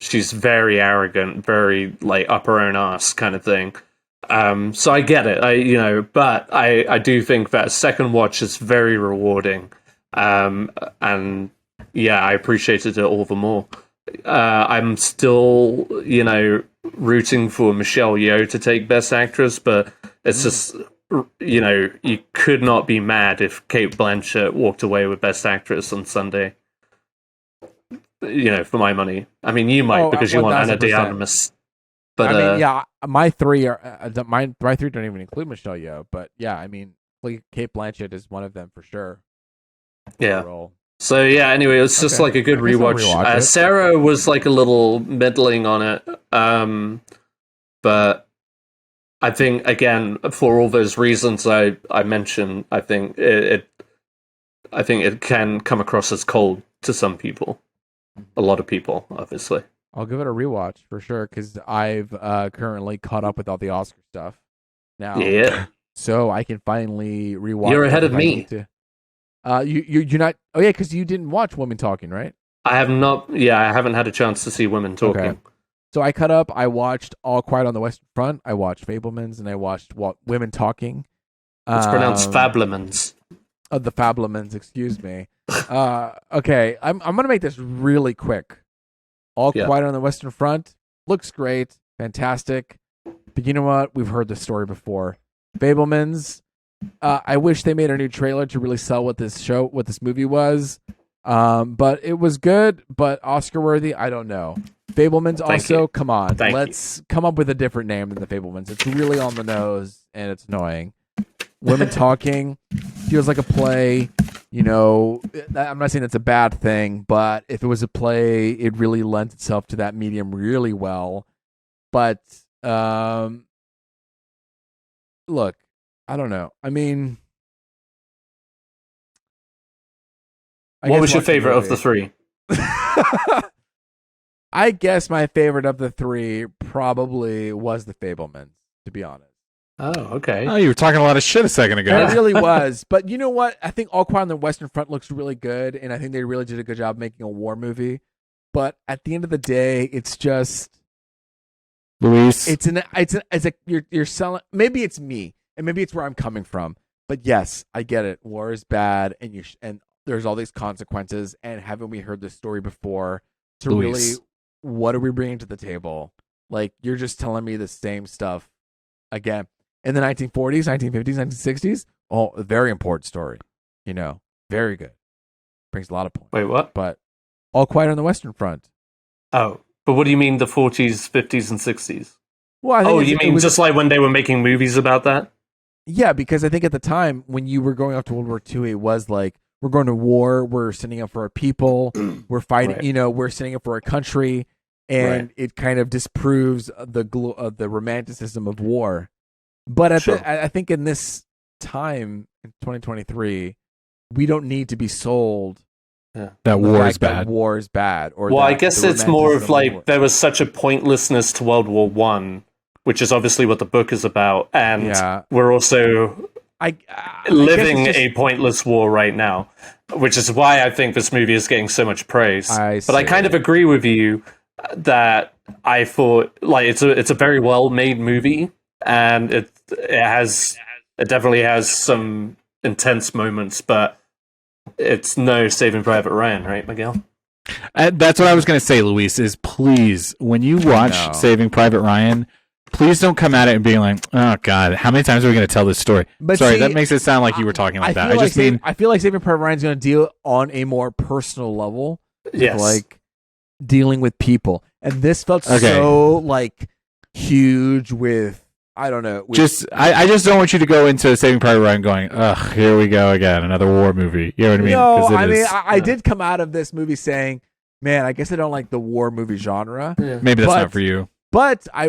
she's very arrogant, very like up her own ass kind of thing. So I get it, but I do think that a second watch is very rewarding. And yeah, I appreciated it all the more. I'm still, rooting for Michelle Yeoh to take Best Actress, but it's just, you could not be mad if Cate Blanchett walked away with Best Actress on Sunday. For my money. I mean, you might because you want Ana de Armas. But my three are my three don't even include Michelle Yeoh, but yeah, I mean, Cate Blanchett is one of them for sure. Yeah. So yeah, anyway, it's just like a good rewatch. Sarah was like a little middling on it, but I think again for all those reasons I mentioned, I think it can come across as cold to some people, a lot of people, obviously. I'll give it a rewatch for sure because I've currently caught up with all the Oscar stuff now. Yeah. So I can finally rewatch. You're ahead of me. You're not. Oh yeah, because you didn't watch Women Talking, right? I have not. Yeah, I haven't had a chance to see Women Talking. Okay. So I cut up. I watched All Quiet on the Western Front. I watched Fablemans, and I watched Women Talking. It's pronounced Fablemans. The Fablemans, excuse me. Okay, I'm gonna make this really quick. All Quiet on the Western Front looks great, fantastic. But you know what? We've heard this story before. Fablemans. I wish they made a new trailer to really sell what this movie was. But it was good, but Oscar worthy. I don't know. Fablemans also. Come on, let's come up with a different name than the Fablemans. It's really on the nose and it's annoying. Women Talking feels like a play. You know, I'm not saying that's a bad thing, but if it was a play, it really lends itself to that medium really well. But look, I don't know. I mean, what was your favorite of the three? I guess my favorite of the three probably was the Fablemans, to be honest. Oh, okay. Oh, you were talking a lot of shit a second ago. It really was. But you know what? I think All Quiet on the Western Front looks really good, and I think they really did a good job making a war movie. But at the end of the day, it's just Luis. You're selling. Maybe it's me, and maybe it's where I'm coming from. But yes, I get it. War is bad, and there's all these consequences. And haven't we heard this story before? So Luis. really, what are we bringing to the table? Like, you're just telling me the same stuff again. In the 1940s, 1950s, 1960s, a very important story. You know, very good. Brings a lot of points. Wait, what? But All Quiet on the Western Front. Oh, but what do you mean the 40s, 50s, and 60s? Well, I think you mean just like when they were making movies about that? Yeah, because I think at the time when you were going off to World War II, it was like, we're going to war, we're standing up for our people, we're fighting, right. We're standing up for our country, and it kind of disproves the romanticism of war. But I think in this time, in 2023, we don't need to be sold that war is bad. That war is bad. I guess it's more of like there was such a pointlessness to World War One, which is obviously what the book is about, and we're also living a pointless war right now, which is why I think this movie is getting so much praise. But I kind of agree with you that I thought like it's a very well made movie, and it definitely has some intense moments, but it's no Saving Private Ryan, right, Miguel? That's what I was going to say, Luis, is please, when you watch Saving Private Ryan, please don't come at it and being like, oh, God, how many times are we going to tell this story? But sorry, that makes it sound like you were talking like that. I feel like Saving Private Ryan is going to deal on a more personal level. Yes. Like dealing with people. And this felt so like huge with, I don't know. I just don't want you to go into Saving Private Ryan going, ugh, here we go again, another war movie. You know what I mean? No, I did come out of this movie saying, man, I guess I don't like the war movie genre. Yeah. Maybe that's not for you. But I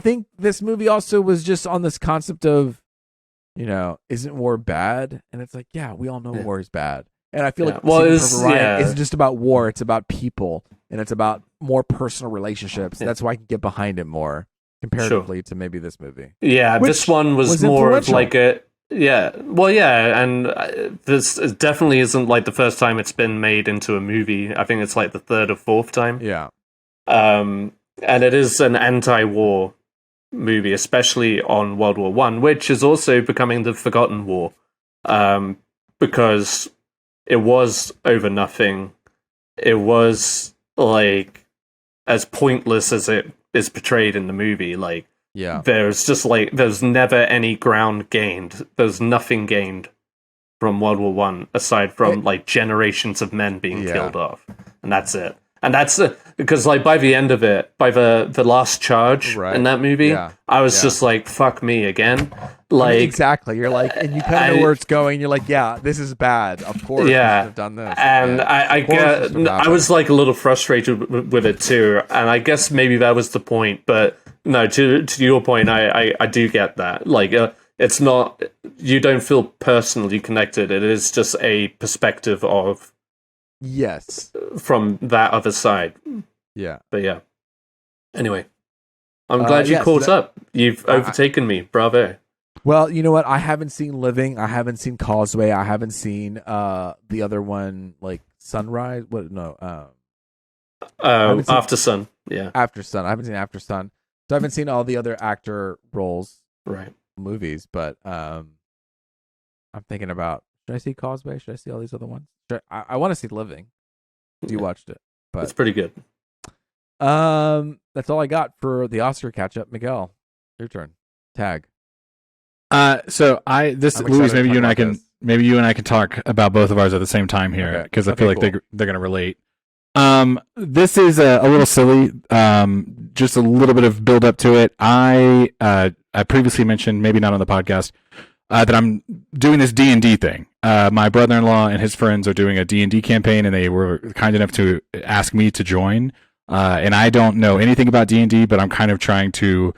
think this movie also was just on this concept of, isn't war bad? And it's like, yeah, we all know war is bad. And I feel like Saving Private Ryan isn't just about war, it's about people, and it's about more personal relationships. That's why I can get behind it more comparatively to maybe this movie. Yeah, this one was more of like a and this definitely isn't like the first time it's been made into a movie. I think it's like the third or fourth time. Yeah. And it is an anti-war movie, especially on World War One, which is also becoming the forgotten war, because it was over nothing. It was like as pointless as it is portrayed in the movie. Like, there's never any ground gained. There's nothing gained from World War One aside from like generations of men being killed off, and that's it. And that's because like by the end of it, by the last charge in that movie, I was just like, fuck me again. Like, exactly. You're like, and you kind of know where it's going. You're like, yeah, this is bad. Of course, we should have done this. And I was like a little frustrated with it too. And I guess maybe that was the point. But no, to your point, I do get that. Like, it's not, you don't feel personally connected. It is just a perspective of from that other side. But yeah. Anyway, I'm glad you caught up. You've overtaken me. Bravo. Well, you know what? I haven't seen Living. I haven't seen Causeway. I haven't seen the other one, like Sunrise. What? No. Seen, After Sun. Yeah. After Sun. I haven't seen After Sun, so I haven't seen all the other actor roles. Right. Movies, but I'm thinking about, should I see Causeway? Should I see all these other ones? I want to see Living. You watched it, but it's pretty good. That's all I got for the Oscar catch-up. Miguel, your turn. Tag. Louis, maybe you and I can talk about both of ours at the same time here, because I feel like they're going to relate. This is a little silly. Just a little bit of build up to it. I previously mentioned, maybe not on the podcast, that I'm doing this D&D thing. My brother-in-law and his friends are doing a D&D campaign, and they were kind enough to ask me to join. And I don't know anything about D&D, but I'm kind of trying to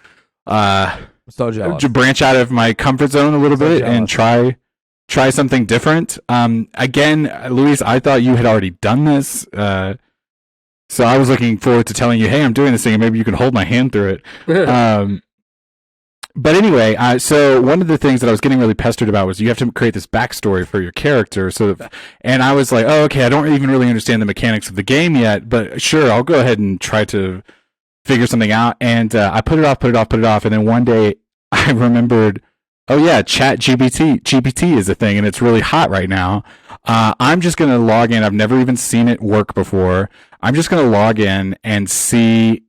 branch out of my comfort zone a little bit and try something different. Again, Luis, I thought you had already done this. So I was looking forward to telling you, hey, I'm doing this thing, and maybe you can hold my hand through it. But anyway, so one of the things that I was getting really pestered about was you have to create this backstory for your character. And I was like, oh, okay, I don't even really understand the mechanics of the game yet, but sure, I'll go ahead and try to figure something out. And I put it off. And then one day I remembered, oh yeah, GPT is a thing, and it's really hot right now. I'm just going to log in. I've never even seen it work before. I'm just going to log in and see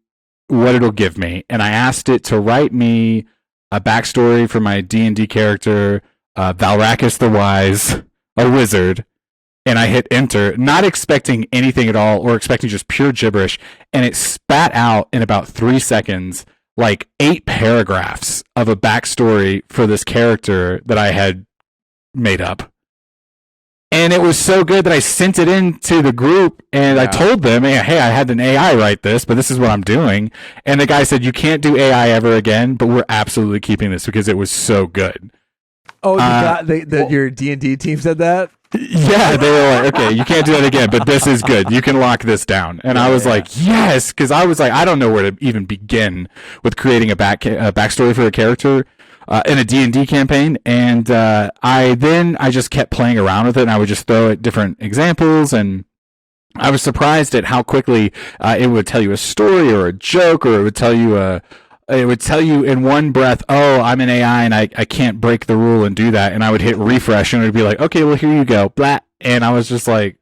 what it'll give me. And I asked it to write me a backstory for my D&D character, Valrakis the Wise, a wizard. And I hit enter, not expecting anything at all, or expecting just pure gibberish. And it spat out in about 3 seconds like 8 paragraphs of a backstory for this character that I had made up. And it was so good that I sent it into the group, and I told them, hey, I had an AI write this, but this is what I'm doing. And the guy said, you can't do AI ever again, but we're absolutely keeping this because it was so good. Oh, your D&D team said that? Yeah, they were like, okay, you can't do that again, but this is good. You can lock this down. And I was like, yes, because I was like, I don't know where to even begin with creating a backstory for a character in a D&D campaign. And I just kept playing around with it, and I would just throw it different examples, and I was surprised at how quickly it would tell you a story or a joke, or it would tell you in one breath, oh, I'm an AI and I can't break the rule and do that. And I would hit refresh and it would be like, okay, well, here you go. Blah. And I was just like,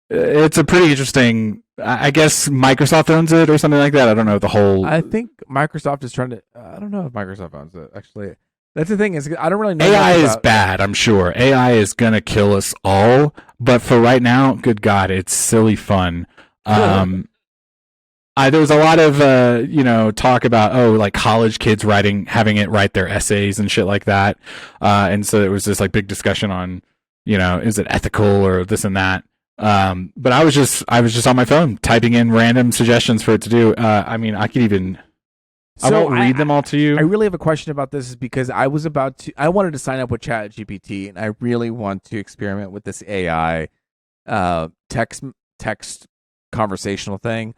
it's a pretty interesting, I guess Microsoft owns it or something like that. I don't know the whole. I think Microsoft is trying to, I don't know if Microsoft owns it, actually. That's the thing, is I don't really know. AI is bad, I'm sure. AI is going to kill us all. But for right now, good God, it's silly fun. There was a lot of talk about like college kids having it write their essays and shit like that, and so it was this like big discussion on is it ethical or this and that. But I was just on my phone typing in random suggestions for it to do. I mean, I could even. I won't read them all to you. I really have a question about this, is because I wanted to sign up with ChatGPT, and I really want to experiment with this AI text conversational thing.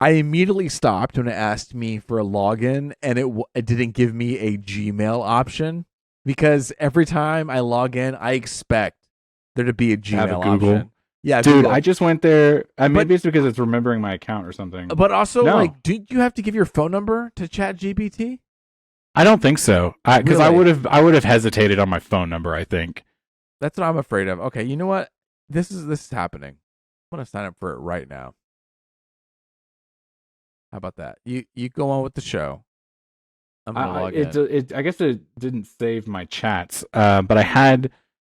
I immediately stopped when it asked me for a login, and it didn't give me a Gmail option, because every time I log in, I expect there to be a Gmail option. Yeah, dude, Google. I just went there. Maybe it's because it's remembering my account or something. But also, do you have to give your phone number to ChatGPT? I don't think so, because really? I would have hesitated on my phone number, I think. That's what I'm afraid of. Okay, you know what? This is happening. I'm gonna sign up for it right now. How about that? You go on with the show. I'm gonna log in. I guess it didn't save my chats, but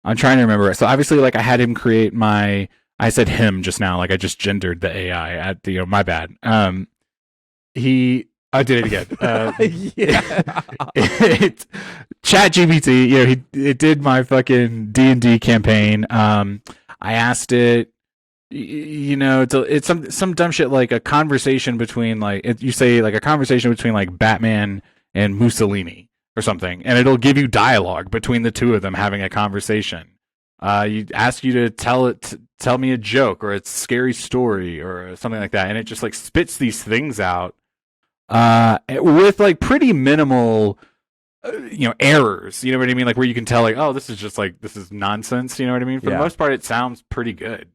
I'm trying to remember. So obviously, like, I had him create I said him just now, like I just gendered the AI. My bad. I did it again. ChatGPT, it did my fucking D&D campaign. I asked it, it's some dumb shit, like a conversation between a conversation between like Batman and Mussolini or something, and it'll give you dialogue between the two of them having a conversation. You ask you to tell me a joke or a scary story or something like that, and it just like spits these things out with like pretty minimal errors, you know what I mean, like where you can tell like, oh, this is nonsense, you know what I mean. For the most part, it sounds pretty good.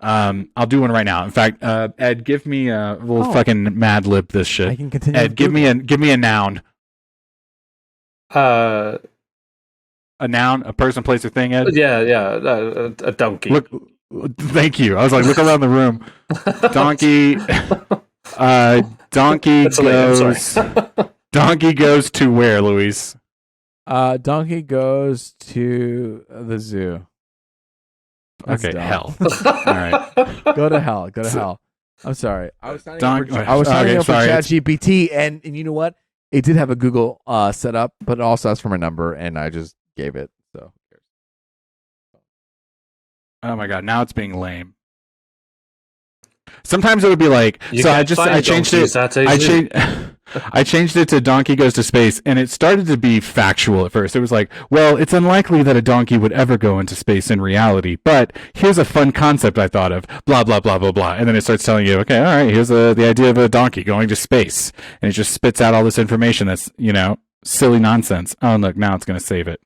I'll do one right now. In fact, Ed, give me we'll fucking Mad Lib this shit. I can continue. Ed, give me a noun. A noun, a person, place, or thing. Ed. Yeah, a donkey. Look, thank you. I was like, look around the room. Donkey. Donkey goes. Donkey goes to where, Luis? Donkey goes to the zoo. That's okay, dumb. hell. All right. Go to hell. Go to hell. I'm sorry. I was signing up for sorry, ChatGPT, and you know what? It did have a Google set up, but it also asked for my number, and I just gave it. So. Oh my god! Now it's being lame. Sometimes it would be like, I changed it. I changed it to donkey goes to space, and it started to be factual at first. It was like, well, it's unlikely that a donkey would ever go into space in reality, but here's a fun concept I thought of, blah, blah, blah, blah, blah. And then it starts telling you, okay, all right, here's the idea of a donkey going to space. And it just spits out all this information that's, silly nonsense. Oh, look, now it's going to save it.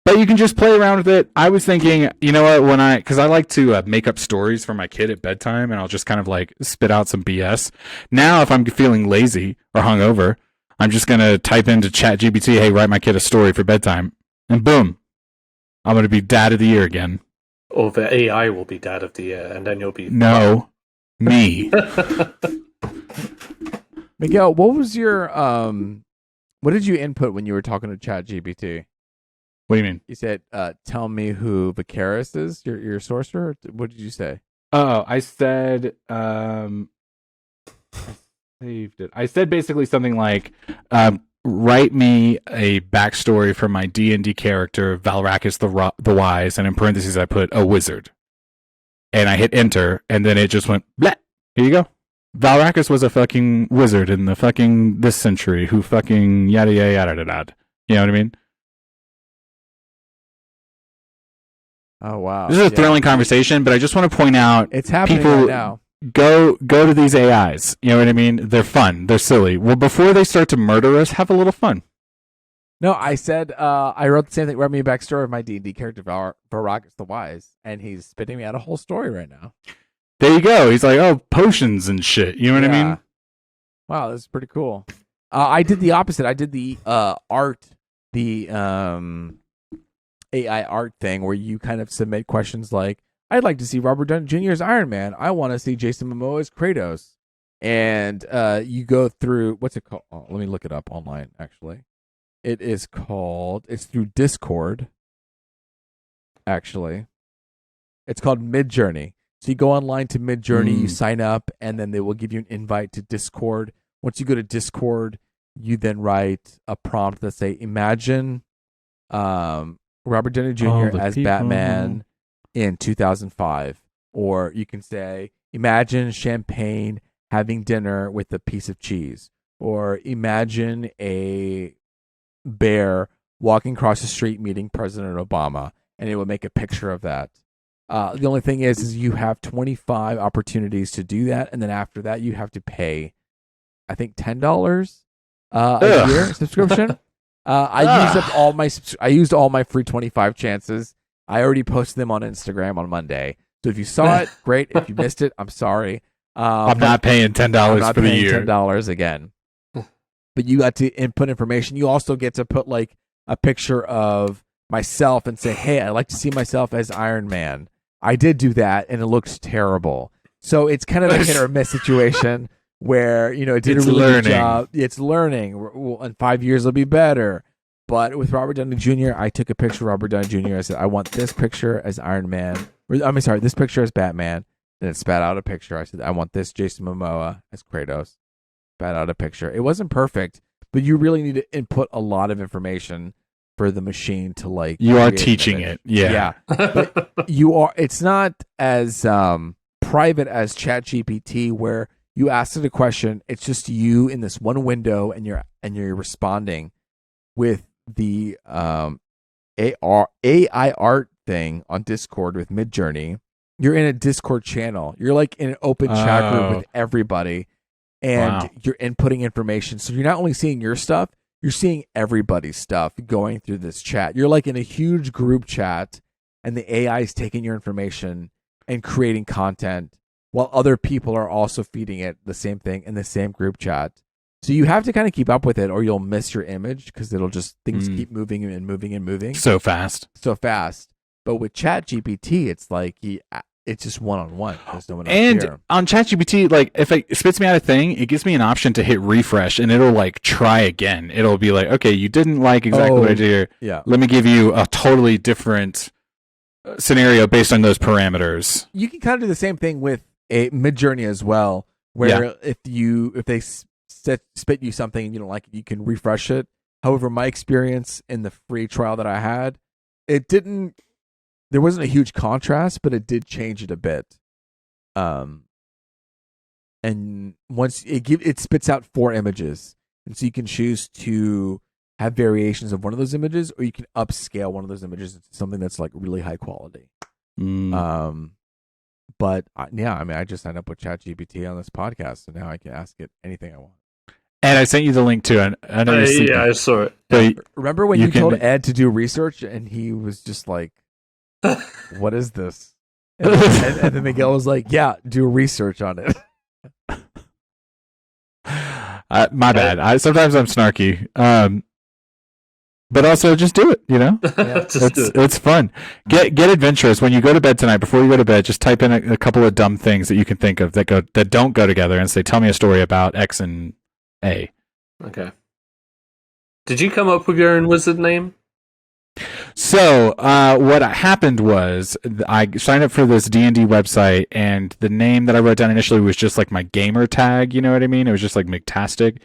But you can just play around with it. I was thinking, you know what, because I like to make up stories for my kid at bedtime, and I'll just kind of like spit out some BS. Now, if I'm feeling lazy or hungover, I'm just going to type into ChatGPT, hey, write my kid a story for bedtime. And boom, I'm going to be dad of the year again. Or the AI will be dad of the year, and then you'll be... No, me. Miguel, what was your... what did you input when you were talking to ChatGPT? What do you mean? You said, tell me who Vicaris is, your sorcerer? What did you say? Oh, I said, I saved it. I said basically something like, write me a backstory for my D&D character, Valrakis the Wise, and in parentheses I put a wizard. And I hit enter, and then it just went, bleh, here you go. Valrakis was a fucking wizard in the fucking this century who fucking yada yada yada yada. You know what I mean? Oh wow! This is a thrilling conversation, but I just want to point out it's happening people right now. Go to these AIs. You know what I mean? They're fun. They're silly. Well, before they start to murder us, have a little fun. No, I said I wrote the same thing. Wrote me a backstory of my D&D character, Valrakis the Wise, and he's spitting me out a whole story right now. There you go. He's like, oh, potions and shit. You know what I mean? Wow, this is pretty cool. I did the opposite. I did the art, the AI art thing where you kind of submit questions like, I'd like to see Robert Downey Jr. as Iron Man. I want to see Jason Momoa as Kratos. And you go through, what's it called? Oh, let me look it up online, actually. It's through Discord, actually. It's called Midjourney. So you go online to Midjourney, you sign up, and then they will give you an invite to Discord. Once you go to Discord, you then write a prompt that say, imagine Robert Downey Jr. as Batman in 2005. Or you can say, imagine champagne having dinner with a piece of cheese. Or imagine a bear walking across the street meeting President Obama. And it will make a picture of that. The only thing is you have 25 opportunities to do that. And then after that, you have to pay, I think, $10 a year subscription. I used all my free 25 chances. I already posted them on Instagram on Monday. So if you saw it, great. If you missed it, I'm sorry. I'm not paying $10 for the year. $10 again. But you got to input information. You also get to put like a picture of myself and say, hey, I'd like to see myself as Iron Man. I did do that, and it looks terrible. So it's kind of a hit or miss situation. Where, it did a really good job. It's learning. Well, in 5 years, it'll be better. But with Robert Downey Jr., I took a picture of Robert Downey Jr. I said, I want this picture as Iron Man. This picture as Batman. Then it spat out a picture. I said, I want this Jason Momoa as Kratos. Spat out a picture. It wasn't perfect, but you really need to input a lot of information for the machine to like. You are teaching it. Yeah. But it's not as private as ChatGPT where you ask it a question, it's just you in this one window, and you're responding with the AI art thing on Discord with Midjourney. You're in a Discord channel. You're like in an open chat group with everybody, and you're inputting information. So you're not only seeing your stuff, you're seeing everybody's stuff going through this chat. You're like in a huge group chat, and the AI is taking your information and creating content while other people are also feeding it the same thing in the same group chat. So you have to kind of keep up with it, or you'll miss your image because it'll just things keep moving and moving and moving so fast. But with ChatGPT, it's like it's just one-on-one. There's no one else and here. On ChatGPT, like if it spits me out a thing, it gives me an option to hit refresh, and it'll like try again. It'll be like, okay, you didn't like exactly what I did here. Yeah. Let me give you a totally different scenario based on those parameters. You can kind of do the same thing with a Midjourney as well, where if they spit you something and you don't like it, you can refresh it. However, my experience in the free trial that I had, there wasn't a huge contrast, but it did change it a bit. And once it spits out 4 images, and so you can choose to have variations of one of those images, or you can upscale one of those images to something that's like really high quality. But I just signed up with ChatGPT on this podcast, so now I can ask it anything I want. And I sent you the link too. I know you're sleeping. Yeah, I saw it. So remember when you told Ed to do research, and he was just like, "What is this?" And then Miguel was like, "Yeah, do research on it." My bad. Sometimes I'm snarky. But also just do it, you know? Yeah. It's fun. Get adventurous. When you go to bed tonight, before you go to bed, just type in a couple of dumb things that you can think of that don't go together and say, tell me a story about X and A. Okay. Did you come up with your own wizard name? So what happened was I signed up for this D&D website, and the name that I wrote down initially was just like my gamer tag, you know what I mean? It was just like McTastic.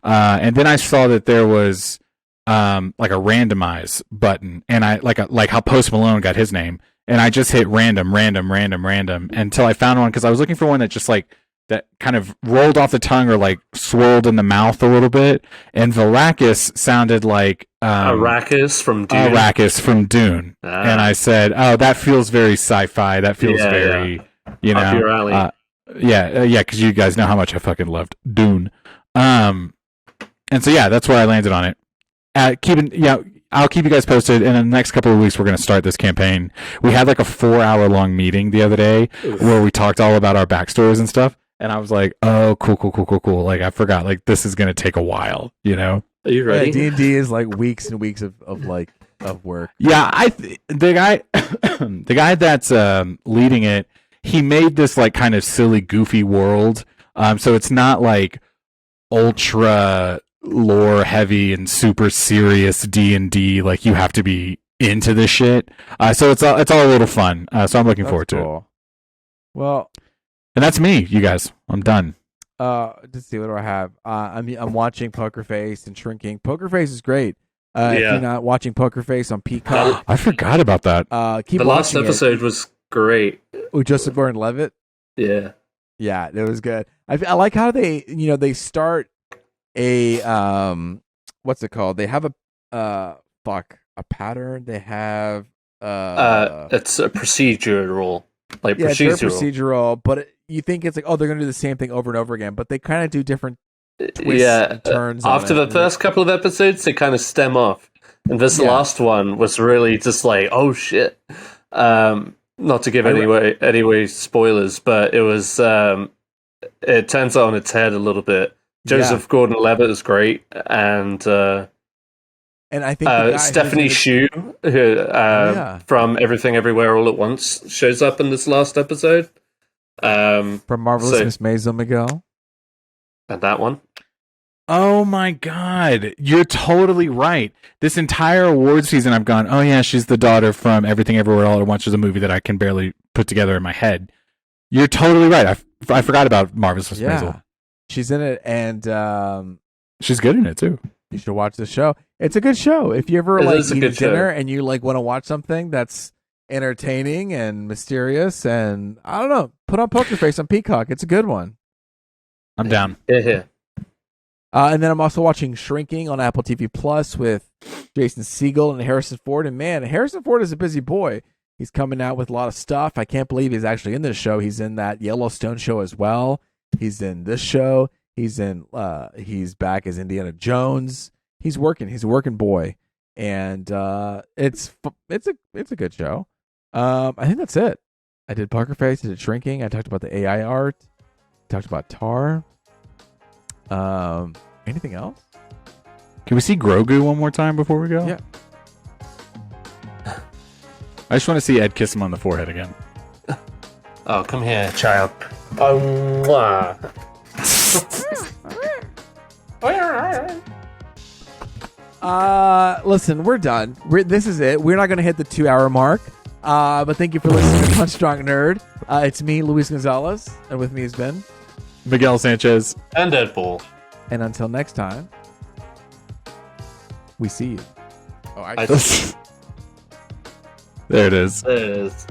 And then I saw that there was like a randomize button, and I like how Post Malone got his name, and I just hit random until I found one, because I was looking for one that just like that kind of rolled off the tongue or like swirled in the mouth a little bit, and Valakis sounded like Arrakis from Dune. Arrakis from Dune. And I said, oh, that feels very sci-fi. That feels very, you know, up your alley. Because you guys know how much I fucking loved Dune. And so yeah, that's where I landed on it. I'll keep you guys posted. In the next couple of weeks, we're going to start this campaign. We had like a 4-hour-long meeting the other day where we talked all about our backstories and stuff. And I was like, oh, cool. Like, I forgot. Like, this is going to take a while, you know? Are you ready? D&D is like weeks and weeks of work. Yeah, the guy that's leading it, he made this like kind of silly, goofy world. So it's not like ultra lore heavy and super serious D&D. Like, you have to be into this shit. So it's all a little fun. So I'm looking forward to it. Well, and that's me, you guys. I'm done. Let's see, what do I have? I'm watching Pokerface and Shrinking. Pokerface is great. If you're not watching Pokerface on Peacock, I forgot about that. Keep the last watching episode was great. With Joseph Gordon-Levitt. Yeah, it was good. I like how they start a what's it called? They have a pattern. They have it's a procedural. Like it's procedural, but you think it's like, oh, they're gonna do the same thing over and over again, but they kind of do different twists and turns. After the first couple of episodes, they kind of stem off, and this last one was really just like, oh shit. Not to give anyway spoilers, but it was it turns it on its head a little bit. Joseph Gordon-Levitt is great, and I think Stephanie Hsu, who from Everything Everywhere All at Once, shows up in this last episode. From Marvelous Miss Maisel, Miguel. And that one. Oh my god, you're totally right. This entire award season I've gone, oh yeah, she's the daughter from Everything Everywhere All at Once, is a movie that I can barely put together in my head. You're totally right. I forgot about Marvelous Miss Maisel. She's in it, and she's good in it too. You should watch the show. It's a good show. If you ever eat a dinner and you like want to watch something that's entertaining and mysterious, and I don't know, put on Pokerface on Peacock. It's a good one. I'm down. Yeah. And then I'm also watching Shrinking on Apple TV Plus with Jason Segel and Harrison Ford. And man, Harrison Ford is a busy boy. He's coming out with a lot of stuff. I can't believe he's actually in this show. He's in that Yellowstone show as well. He's in this show. He's back as Indiana Jones. He's working. He's a working boy, and it's a good show. I think that's it. I did Pokerface. I did Shrinking. I talked about the AI art. Talked about Tar. Anything else? Can we see Grogu one more time before we go? Yeah. I just want to see Ed kiss him on the forehead again. Oh, come here, child. Mwah. Listen, we're done. This is it. We're not going to hit the 2-hour mark. But thank you for listening to Punch Drunk Nerd. It's me, Luis Gonzalez, and with me has been Miguel Sanchez. And Deadpool. And until next time, we see you. Oh, There it is. There it is.